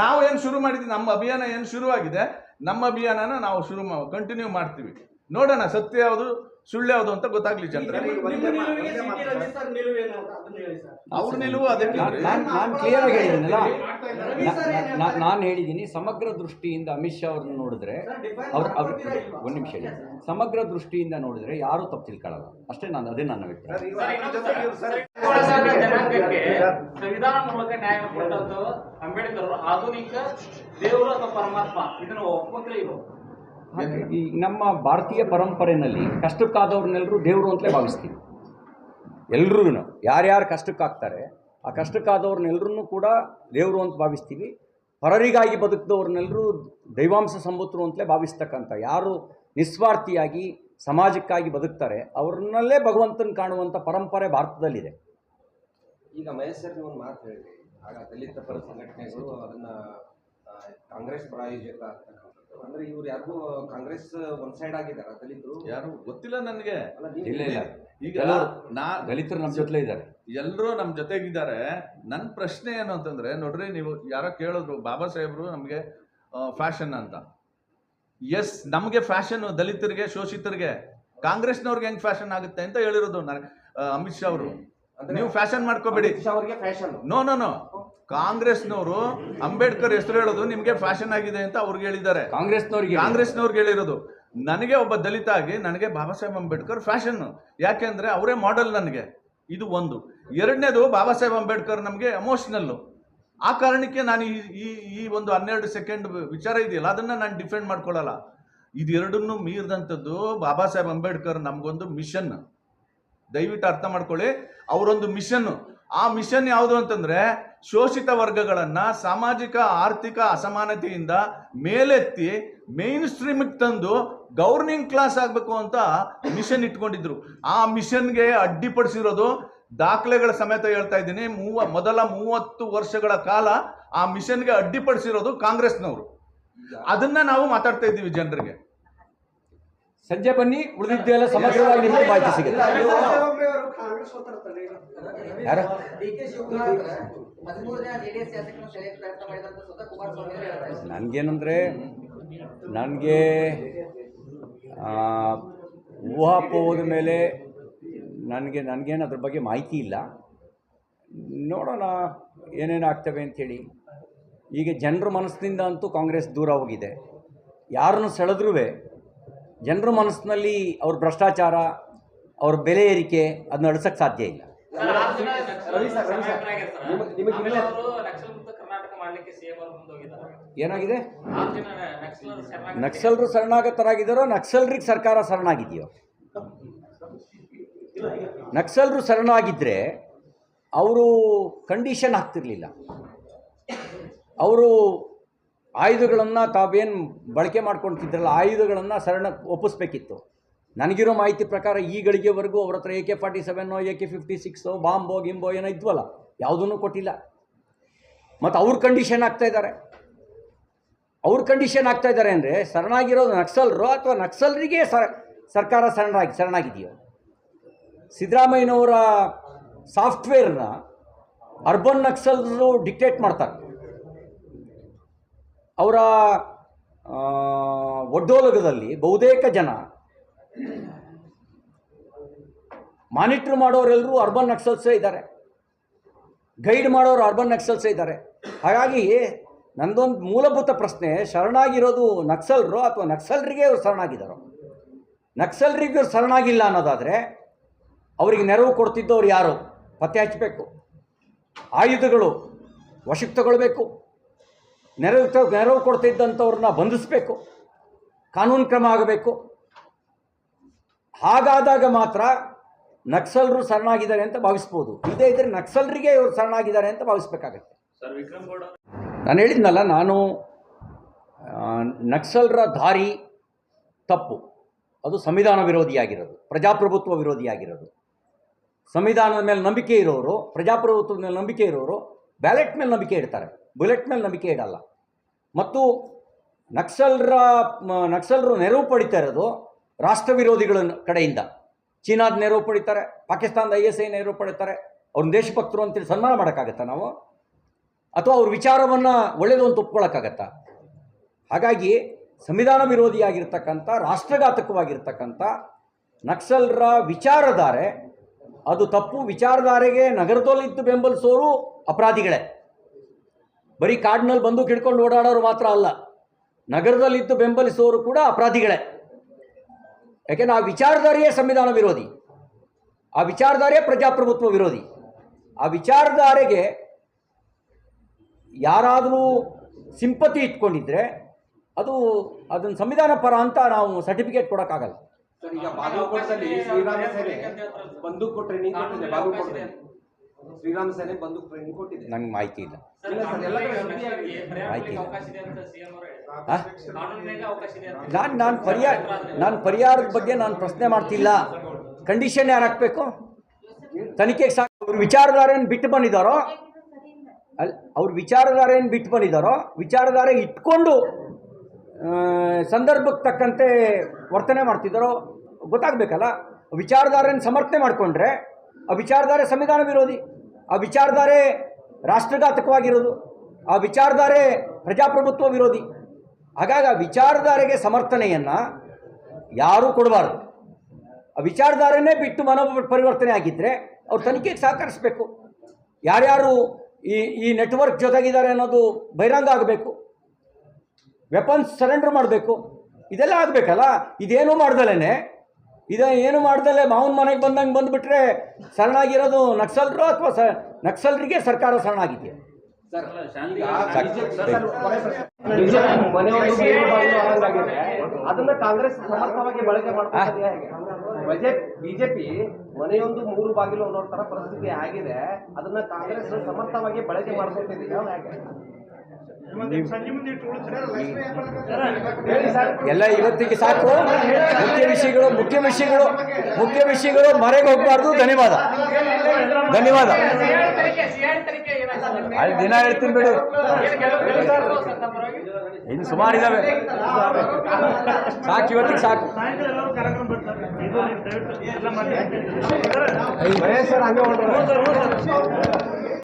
ನಾವು ಏನ್ ಶುರು ಮಾಡಿದ್ವಿ, ನಮ್ಮ ಅಭಿಯಾನ ಏನು ಶುರುವಾಗಿದೆ, ನಮ್ಮ ಅಭಿಯಾನನ ನಾವು ಕಂಟಿನ್ಯೂ ಮಾಡ್ತೀವಿ. ನೋಡೋಣ ಸತ್ಯ ಯಾವುದು ಸುಳ್ಳು ಯಾವುದು ಅಂತ ಗೊತ್ತಾಗ್ಲಿ ಜನರಿಗೆ. ಅವ್ರ ನಿಲುವು ಅದಕ್ಕೆ ನಾನು ಕ್ಲಿಯರ್ ಆಗಿ ಹೇಳಿದ್ದೀನಲ್ಲ, ನಾನು ಹೇಳಿದ್ದೀನಿ. ಸಮಗ್ರ ದೃಷ್ಟಿಯಿಂದ ಅಮಿತ್ ಶಾ ಅವ್ರನ್ನ ನೋಡಿದ್ರೆ ಒಂದು ನಿಮಿಷ ಹೇಳಿ, ಸಮಗ್ರ ದೃಷ್ಟಿಯಿಂದ ನೋಡಿದ್ರೆ ಯಾರೂ ತಪ್ಪು ತಿಳ್ಕೊಳ್ಳಲ್ಲ ಅಷ್ಟೇ. ಅದೇ ನನ್ನ ಅಭಿಪ್ರಾಯ. ಸಂವಿಧಾನ ಮೂಲಕ ನ್ಯಾಯ ಕೊಟ್ಟದ್ದು ಅಂಬೇಡ್ಕರ್ ಆಧುನಿಕ ದೇವರು ಅಥವಾ ಪರಮಾತ್ಮ, ಇದನ್ನು ಒಪ್ಪಂದ್ರೆ ಇವರು ಈ ನಮ್ಮ ಭಾರತೀಯ ಪರಂಪರೆಯಲ್ಲಿ ಕಷ್ಟಕ್ಕಾದವ್ರನ್ನೆಲ್ಲರೂ ದೇವರು ಅಂತಲೇ ಭಾವಿಸ್ತೀವಿ. ಎಲ್ಲರೂ ಯಾರ್ಯಾರು ಕಷ್ಟಕ್ಕಾಗ್ತಾರೆ ಆ ಕಷ್ಟಕ್ಕಾದವ್ರನ್ನೆಲ್ಲರನ್ನೂ ಕೂಡ ದೇವರು ಅಂತ ಭಾವಿಸ್ತೀವಿ. ಪರರಿಗಾಗಿ ಬದುಕಿದವ್ರನ್ನೆಲ್ಲರೂ ದೈವಾಂಶ ಸಂಬುತ್ತರು ಅಂತಲೇ ಭಾವಿಸ್ತಕ್ಕಂಥ, ಯಾರು ನಿಸ್ವಾರ್ಥಿಯಾಗಿ ಸಮಾಜಕ್ಕಾಗಿ ಬದುಕ್ತಾರೆ ಅವ್ರನ್ನಲ್ಲೇ ಭಗವಂತನ ಕಾಣುವಂಥ ಪರಂಪರೆ ಭಾರತದಲ್ಲಿದೆ. ಈಗ ಮಹೇಶ್ ಸರ್ ನೀವು ಒಂದು ಮಾತು ಹೇಳಿದ್ರಿ, ಆಗ ದಲಿತ ಪರ ಸಂಘಟನೆಗಳು ಅದನ್ನ ಕಾಂಗ್ರೆಸ್ ಪ್ರಾಯೋಜಕ ಅಂತಕ್ಕಂಥದ್ದು. ಅಂದ್ರೆ ಇವ್ರು ಯಾರಿಗೂ ಕಾಂಗ್ರೆಸ್ ಒನ್ ಸೈಡ್ ಆಗಿದಾರ ದಲಿತರು? ಯಾರು ಗೊತ್ತಿಲ್ಲ ನನಗೆ. ಅಲ್ಲ, ನೀವು ಇಲ್ಲ ಇಲ್ಲ, ಈಗ ದಲಿತರು ನಮ್ಮ ಜೊತೆ ಇದ್ದಾರೆ, ಎಲ್ಲರೂ ನಮ್ಮ ಜೊತೆಗಿದ್ದಾರೆ. ನನ್ನ ಪ್ರಶ್ನೆ ಏನು ಅಂತಂದ್ರೆ, ನೋಡ್ರಿ, ನೀವು ಯಾರೋ ಕೇಳಿದ್ರು ಬಾಬಾ ಸಾಹೇಬ್ರು ನಮಗೆ ಫ್ಯಾಷನ್ ಅಂತ. ಎಸ್, ನಮಗೆ ಫ್ಯಾಷನ್, ದಲಿತರಿಗೆ ಶೋಷಿತರಿಗೆ. ಕಾಂಗ್ರೆಸ್ನವ್ರಿಗೆ ಹೆಂಗ್ ಫ್ಯಾಷನ್ ಆಗುತ್ತೆ ಅಂತ ಹೇಳಿರೋದು ಅಮಿತ್ ಶಾ ಅವರು. ನೀವು ಫ್ಯಾಷನ್ ಮಾಡ್ಕೋಬೇಡಿ. ಅವ್ರಿಗೆ ಫ್ಯಾಷನ್ ನೋ ನೋ ನೋ, ಕಾಂಗ್ರೆಸ್ನವರು ಅಂಬೇಡ್ಕರ್ ಹೆಸರು ಹೇಳೋದು ನಿಮ್ಗೆ ಫ್ಯಾಷನ್ ಆಗಿದೆ ಅಂತ ಅವ್ರಿಗೆ ಹೇಳಿದ್ದಾರೆ. ಕಾಂಗ್ರೆಸ್ನವ್ರಿಗೆ ಹೇಳಿರೋದು. ನನಗೆ ಒಬ್ಬ ದಲಿತ ಆಗಿ ನನಗೆ ಬಾಬಾ ಸಾಹೇಬ್ ಅಂಬೇಡ್ಕರ್ ಫ್ಯಾಷನ್. ಯಾಕೆಂದ್ರೆ ಅವರೇ ಮಾಡೆಲ್ ನನಗೆ. ಇದು ಒಂದು. ಎರಡನೇದು, ಬಾಬಾ ಸಾಹೇಬ್ ಅಂಬೇಡ್ಕರ್ ನಮಗೆ ಎಮೋಷನಲ್ಲು. ಆ ಕಾರಣಕ್ಕೆ ನಾನು ಈ ಒಂದು 12 ಸೆಕೆಂಡ್ ವಿಚಾರ ಇದೆಯಲ್ಲ, ಅದನ್ನ ನಾನು ಡಿಫೆಂಡ್ ಮಾಡ್ಕೊಳ್ಳಲ್ಲ. ಇದೆರಡನ್ನೂ ಮೀರಿದಂಥದ್ದು ಬಾಬಾ ಸಾಹೇಬ್ ಅಂಬೇಡ್ಕರ್ ನಮಗೊಂದು ಮಿಷನ್. ದಯವಿಟ್ಟು ಅರ್ಥ ಮಾಡ್ಕೊಳ್ಳಿ, ಅವರೊಂದು ಮಿಷನ್. ಆ ಮಿಷನ್ ಯಾವುದು ಅಂತಂದ್ರೆ, ಶೋಷಿತ ವರ್ಗಗಳನ್ನ ಸಾಮಾಜಿಕ ಆರ್ಥಿಕ ಅಸಮಾನತೆಯಿಂದ ಮೇಲೆತ್ತಿ ಮೇನ್ ಸ್ಟ್ರೀಮಿಗೆ ತಂದು ಗವರ್ನಿಂಗ್ ಕ್ಲಾಸ್ ಆಗಬೇಕು ಅಂತ ಮಿಷನ್ ಇಟ್ಕೊಂಡಿದ್ರು. ಆ ಮಿಷನ್ಗೆ ಅಡ್ಡಿಪಡಿಸಿರೋದು, ದಾಖಲೆಗಳ ಸಮೇತ ಹೇಳ್ತಾ ಇದ್ದೀನಿ, ಮೊದಲ 30 ವರ್ಷಗಳ ಕಾಲ ಆ ಮಿಷನ್ಗೆ ಅಡ್ಡಿಪಡಿಸಿರೋದು ಕಾಂಗ್ರೆಸ್ನವರು. ಅದನ್ನ ನಾವು ಮಾತಾಡ್ತಾ ಇದ್ದೀವಿ ಜನರಿಗೆ. ಸಂಜೆ ಬನ್ನಿ, ಉಳಿದಿದ್ದೆಲ್ಲ ಸಮಗ್ರವಾಗಿ ನಿಮಗೆ ಮಾಹಿತಿ ಸಿಗುತ್ತೆ. ಕಾಂಗ್ರೆಸ್ ಹೋಗ್ತಾರಲ್ಲ ಯಾರು? DK ಶಿವಕುಮಾರ್ 13 ಜನ JDS ಶಾಸಕರನ್ನು ಸೆಳೆಯಲು ಪ್ರಯತ್ನ ಮಾಡಿದಂತ ಸ್ವತಃ ಕುಮಾರಸ್ವಾಮಿ ಅವರೇ ಹೇಳ್ತಾ ಇದ್ದಾರೆ. ನನಗೇನಂದರೆ, ನನಗೆ ಊಹಾಪೋಹದ ಮೇಲೆ ನನಗೇನು ಅದ್ರ ಬಗ್ಗೆ ಮಾಹಿತಿ ಇಲ್ಲ. ನೋಡೋಣ ಏನೇನು ಆಗ್ತವೆ ಅಂಥೇಳಿ. ಈಗ ಜನರ ಮನಸ್ಸಿನಿಂದ ಅಂತೂ ಕಾಂಗ್ರೆಸ್ ದೂರ ಹೋಗಿದೆ. ಯಾರನ್ನು ಸೆಳೆದ್ರೂ ಜನರ ಮನಸ್ಸಿನಲ್ಲಿ ಅವ್ರ ಭ್ರಷ್ಟಾಚಾರ, ಅವ್ರ ಬೆಲೆ ಏರಿಕೆ ಅದನ್ನ ಅಳಿಸೋಕ್ಕೆ ಸಾಧ್ಯ ಇಲ್ಲ. ಏನಾಗಿದೆ? ನಕ್ಸಲರು ಶರಣಾಗತರಾಗಿದ್ದಾರೋ, ನಕ್ಸಲರಿಗೆ ಸರ್ಕಾರ ಶರಣಾಗಿದೆಯೋ? ನಕ್ಸಲರು ಶರಣಾಗಿದ್ದರೆ ಅವರು ಕಂಡೀಷನ್ ಹಾಕ್ತಿರ್ಲಿಲ್ಲ. ಅವರು ಆಯುಧಗಳನ್ನು ತಾವೇನು ಬಳಕೆ ಮಾಡ್ಕೊಳ್ತಿದ್ರಲ್ಲ, ಆಯುಧಗಳನ್ನು ಒಪ್ಪಿಸ್ಬೇಕಿತ್ತು. ನನಗಿರೋ ಮಾಹಿತಿ ಪ್ರಕಾರ ಈ ಗಳಿಗೆವರೆಗೂ ಅವ್ರ ಹತ್ರ AK-47 AK-56 ಬಾಂಬೋ ಗಿಂಬೋ ಏನೋ ಇದ್ವಲ್ಲ, ಯಾವುದೂ ಕೊಟ್ಟಿಲ್ಲ. ಮತ್ತು ಅವ್ರ ಕಂಡೀಷನ್ ಆಗ್ತಾಯಿದ್ದಾರೆ. ಅಂದರೆ ಶರಣಾಗಿರೋದು ನಕ್ಸಲರು ಅಥವಾ ನಕ್ಸಲರಿಗೆ ಸರ್ಕಾರ ಶರಣಾಗಿದೆಯೋ? ಸಿದ್ದರಾಮಯ್ಯನವರ ಸಾಫ್ಟ್ವೇರ್ನ ಅರ್ಬನ್ ನಕ್ಸಲರು ಡಿಕ್ಟೇಟ್ ಮಾಡ್ತಾರೆ. ಅವರ ಒಡ್ಡೋಲಗದಲ್ಲಿ ಬಹುತೇಕ ಜನ ಮಾನಿಟ್ರ್ ಮಾಡೋರೆಲ್ಲರೂ ಅರ್ಬನ್ ನಕ್ಸಲ್ಸೇ ಇದ್ದಾರೆ, ಗೈಡ್ ಮಾಡೋರು ಅರ್ಬನ್ ನಕ್ಸಲ್ಸೇ ಇದ್ದಾರೆ. ಹಾಗಾಗಿ ನಂದೊಂದು ಮೂಲಭೂತ ಪ್ರಶ್ನೆ, ಶರಣಾಗಿರೋದು ನಕ್ಸಲರು ಅಥವಾ ನಕ್ಸಲರಿಗೆ ಇವರು ಶರಣಾಗಿದ್ದಾರೋ? ನಕ್ಸಲರಿಗೆ ಇವರು ಶರಣಾಗಿಲ್ಲ ಅನ್ನೋದಾದರೆ ಅವರಿಗೆ ನೆರವು ಕೊಡ್ತಿದ್ದವ್ರು ಯಾರು ಪತ್ತೆ ಹಚ್ಚಬೇಕು. ಆಯುಧಗಳು ವಶಕ್ಕೆ ತಗೊಳ್ಬೇಕು. ನೆರವು ಕೊಡ್ತಿದ್ದಂಥವ್ರನ್ನ ಬಂಧಿಸಬೇಕು. ಕಾನೂನು ಕ್ರಮ ಆಗಬೇಕು. ಹಾಗಾದಾಗ ಮಾತ್ರ ನಕ್ಸಲರು ಶರಣಾಗಿದ್ದಾರೆ ಅಂತ ಭಾವಿಸ್ಬೋದು. ಇಲ್ಲದೇ ಇದ್ದರೆ ನಕ್ಸಲರಿಗೆ ಇವರು ಶರಣಾಗಿದ್ದಾರೆ ಅಂತ ಭಾವಿಸ್ಬೇಕಾಗತ್ತೆ. ನಾನು ಹೇಳಿದ್ನಲ್ಲ, ನಾನು ನಕ್ಸಲರ ದಾರಿ ತಪ್ಪು. ಅದು ಸಂವಿಧಾನ ವಿರೋಧಿಯಾಗಿರೋದು, ಪ್ರಜಾಪ್ರಭುತ್ವ ವಿರೋಧಿಯಾಗಿರೋದು. ಸಂವಿಧಾನದ ಮೇಲೆ ನಂಬಿಕೆ ಇರೋರು, ಪ್ರಜಾಪ್ರಭುತ್ವದ ಮೇಲೆ ನಂಬಿಕೆ ಇರೋರು ಬ್ಯಾಲೆಟ್ ಮೇಲೆ ನಂಬಿಕೆ ಇಡ್ತಾರೆ, ಬುಲೆಟ್ ಮೇಲೆ ನಂಬಿಕೆ ಇಡಲ್ಲ. ಮತ್ತು ನಕ್ಸಲರು ನೆರವು ಪಡಿತಾ ಇರೋದು ರಾಷ್ಟ್ರ ವಿರೋಧಿಗಳ ಕಡೆಯಿಂದ. ಚೀನಾದ ನೆರವು ಪಡಿತಾರೆ, ಪಾಕಿಸ್ತಾನದ ISI ನೆರವು ಪಡಿತಾರೆ. ಅವ್ರನ್ನ ದೇಶಭಕ್ತರು ಅಂತೇಳಿ ಸನ್ಮಾನ ಮಾಡೋಕ್ಕಾಗತ್ತಾ ನಾವು? ಅಥವಾ ಅವ್ರ ವಿಚಾರವನ್ನು ಒಳ್ಳೆಯದು ಅಂತ ಒಪ್ಕೊಳ್ಳೋಕ್ಕಾಗತ್ತಾ? ಹಾಗಾಗಿ ಸಂವಿಧಾನ ವಿರೋಧಿಯಾಗಿರ್ತಕ್ಕಂಥ, ರಾಷ್ಟ್ರಘಾತಕವಾಗಿರ್ತಕ್ಕಂಥ ನಕ್ಸಲರ ವಿಚಾರಧಾರೆ ಅದು ತಪ್ಪು. ವಿಚಾರಧಾರೆಗೆ ನಗರದಲ್ಲಿದ್ದು ಬೆಂಬಲಿಸೋರು ಅಪರಾಧಿಗಳೇ. ಬರೀ ಕಾಡಿನಲ್ಲಿ ಬಂದೂಕು ಹಿಡ್ಕೊಂಡು ಓಡಾಡೋರು ಮಾತ್ರ ಅಲ್ಲ, ನಗರದಲ್ಲಿದ್ದು ಬೆಂಬಲಿಸೋರು ಕೂಡ ಅಪರಾಧಿಗಳೇ. ಯಾಕೆಂದರೆ ಆ ವಿಚಾರಧಾರೆಯೇ ಸಂವಿಧಾನ ವಿರೋಧಿ, ಆ ವಿಚಾರಧಾರೆಯೇ ಪ್ರಜಾಪ್ರಭುತ್ವ ವಿರೋಧಿ. ಆ ವಿಚಾರಧಾರೆಗೆ ಯಾರಾದರೂ ಸಿಂಪತಿ ಇಟ್ಕೊಂಡಿದ್ರೆ ಅದನ್ನು ಸಂವಿಧಾನ ಪರ ಅಂತ ನಾವು ಸರ್ಟಿಫಿಕೇಟ್ ಕೊಡೋಕ್ಕಾಗಲ್ಲ. ಸರ್ ಈಗ ಬಾಗಲಕೋಟದಲ್ಲಿ ಶ್ರೀರಾಮ ಸೇನೆ ಬಂದೂಕು ಟ್ರೈನಿಂಗ್ ಕೊಟ್ಟಿದೆ. ಬಾಗಲಕೋಟದಲ್ಲಿ ಶ್ರೀರಾಮ ಸೇನೆ ಬಂದೂಕು ಟ್ರೈನಿಂಗ್ ಕೊಟ್ಟಿದೆ. ನಂಗೆ ಮಾಹಿತಿ ಇಲ್ಲ. ಇಲ್ಲ ಸರ್, ಎಲ್ಲ ಕಡೆ ಸುದ್ದಿ ಆಗಿದೆ. ಆಯ್ತು. ಅವಕಾಶ ಇದೆ ಅಂತ CM ಅವರು ಹೇಳಿದ್ರು. ಹಾಂ, ಕಾನೂನಿನಾಗ ಅವಕಾಶ ಇದೆ ಅಂತ. ನಾನು ಪರಿಹಾರದ ಬಗ್ಗೆ ನಾನು ಪ್ರಶ್ನೆ ಮಾಡ್ತಿಲ್ಲ. ಕಂಡೀಷನ್ ಯಾರು ಹಾಕಬೇಕು? ತನಿಖೆಗೆ ಸಾಕು. ಅವ್ರು ವಿಚಾರಧಾರೆಯನ್ನು ಬಿಟ್ಟು ಬಂದಿದ್ದಾರೋ ಅವ್ರು ವಿಚಾರಧಾರೆಯನ್ನು ಬಿಟ್ಟು ಬಂದಿದ್ದಾರೋ ವಿಚಾರಧಾರೆ ಇಟ್ಕೊಂಡು ಸಂದರ್ಭಕ್ಕೆ ತಕ್ಕಂತೆ ವರ್ತನೆ ಮಾಡ್ತಿದ್ದಾರೋ ಗೊತ್ತಾಗಬೇಕಲ್ಲ. ವಿಚಾರಧಾರೆಯನ್ನು ಸಮರ್ಥನೆ ಮಾಡಿಕೊಂಡ್ರೆ ಆ ವಿಚಾರಧಾರೆ ಸಂವಿಧಾನ ವಿರೋಧಿ, ಆ ವಿಚಾರಧಾರೆ ರಾಷ್ಟ್ರಘಾತಕವಾಗಿರೋದು, ಆ ವಿಚಾರಧಾರೆ ಪ್ರಜಾಪ್ರಭುತ್ವ ವಿರೋಧಿ. ಹಾಗಾಗಿ ಆ ವಿಚಾರಧಾರೆಗೆ ಸಮರ್ಥನೆಯನ್ನು ಯಾರೂ ಕೊಡಬಾರ್ದು. ಆ ವಿಚಾರಧಾರೆನೇ ಬಿಟ್ಟು ಪರಿವರ್ತನೆ ಆಗಿದ್ದರೆ ಅವ್ರು ತನಿಖೆಗೆ ಸಹಕರಿಸಬೇಕು. ಯಾರ್ಯಾರು ಈ ನೆಟ್ವರ್ಕ್ ಜೊತೆಗಿದ್ದಾರೆ ಅನ್ನೋದು ಬಹಿರಂಗ ಆಗಬೇಕು. ವೆಪನ್ಸ್ ಸರೆಂಡರ್ ಮಾಡಬೇಕು. ಇದೆಲ್ಲ ಆಗಬೇಕಲ್ಲ. ಇದೇನು ಮಾಡ್ದಲೇ ಏನು ಮಾಡ್ದಲೇ ಮಾವನ ಮನೆಗೆ ಬಂದಂಗೆ ಬಂದುಬಿಟ್ರೆ ಶರಣಾಗಿರೋದು ನಕ್ಸಲರು ಅಥವಾ ನಕ್ಸಲರಿಗೆ ಸರ್ಕಾರ ಶರಣಾಗಿದೆಯಾ? ಬಿಜೆಪಿ ಮನೆಯೊಂದು ಮೂರು ಬಾಗಿಲು ಆದಂಗಾಗಿದೆ. ಅದನ್ನ ಕಾಂಗ್ರೆಸ್ ಸಮರ್ಥವಾಗಿ ಬಳಕೆ ಮಾಡ್ಕೊಂಡಿದೆ. ಹೇಗೆ ಬಿಜೆಪಿ ಮನೆಯೊಂದು ಮೂರು ಬಾಗಿಲು ಅನ್ನೋ ತರ ಪರಿಸ್ಥಿತಿ ಆಗಿದೆ. ಅದನ್ನ ಕಾಂಗ್ರೆಸ್ ಸಮರ್ಥವಾಗಿ ಬಳಕೆ ಮಾಡ್ಕೊತಿದೆ. ಎಲ್ಲ ಇವತ್ತಿಗೆ ಸಾಕು. ಮುಖ್ಯ ವಿಷಯಗಳು ಮರೆಗೆ ಹೋಗಬಾರ್ದು. ಧನ್ಯವಾದ. ಅಲ್ಲಿ ದಿನ ಹೇಳ್ತೀನಿ ಬಿಡು, ಇನ್ನು ಸುಮಾರಿದ್ದಾವೆ. ಸಾಕು, ಇವತ್ತಿಗೆ ಸಾಕು. ಮಹೇಶ್ ಸರ್ ಹಂಗೆ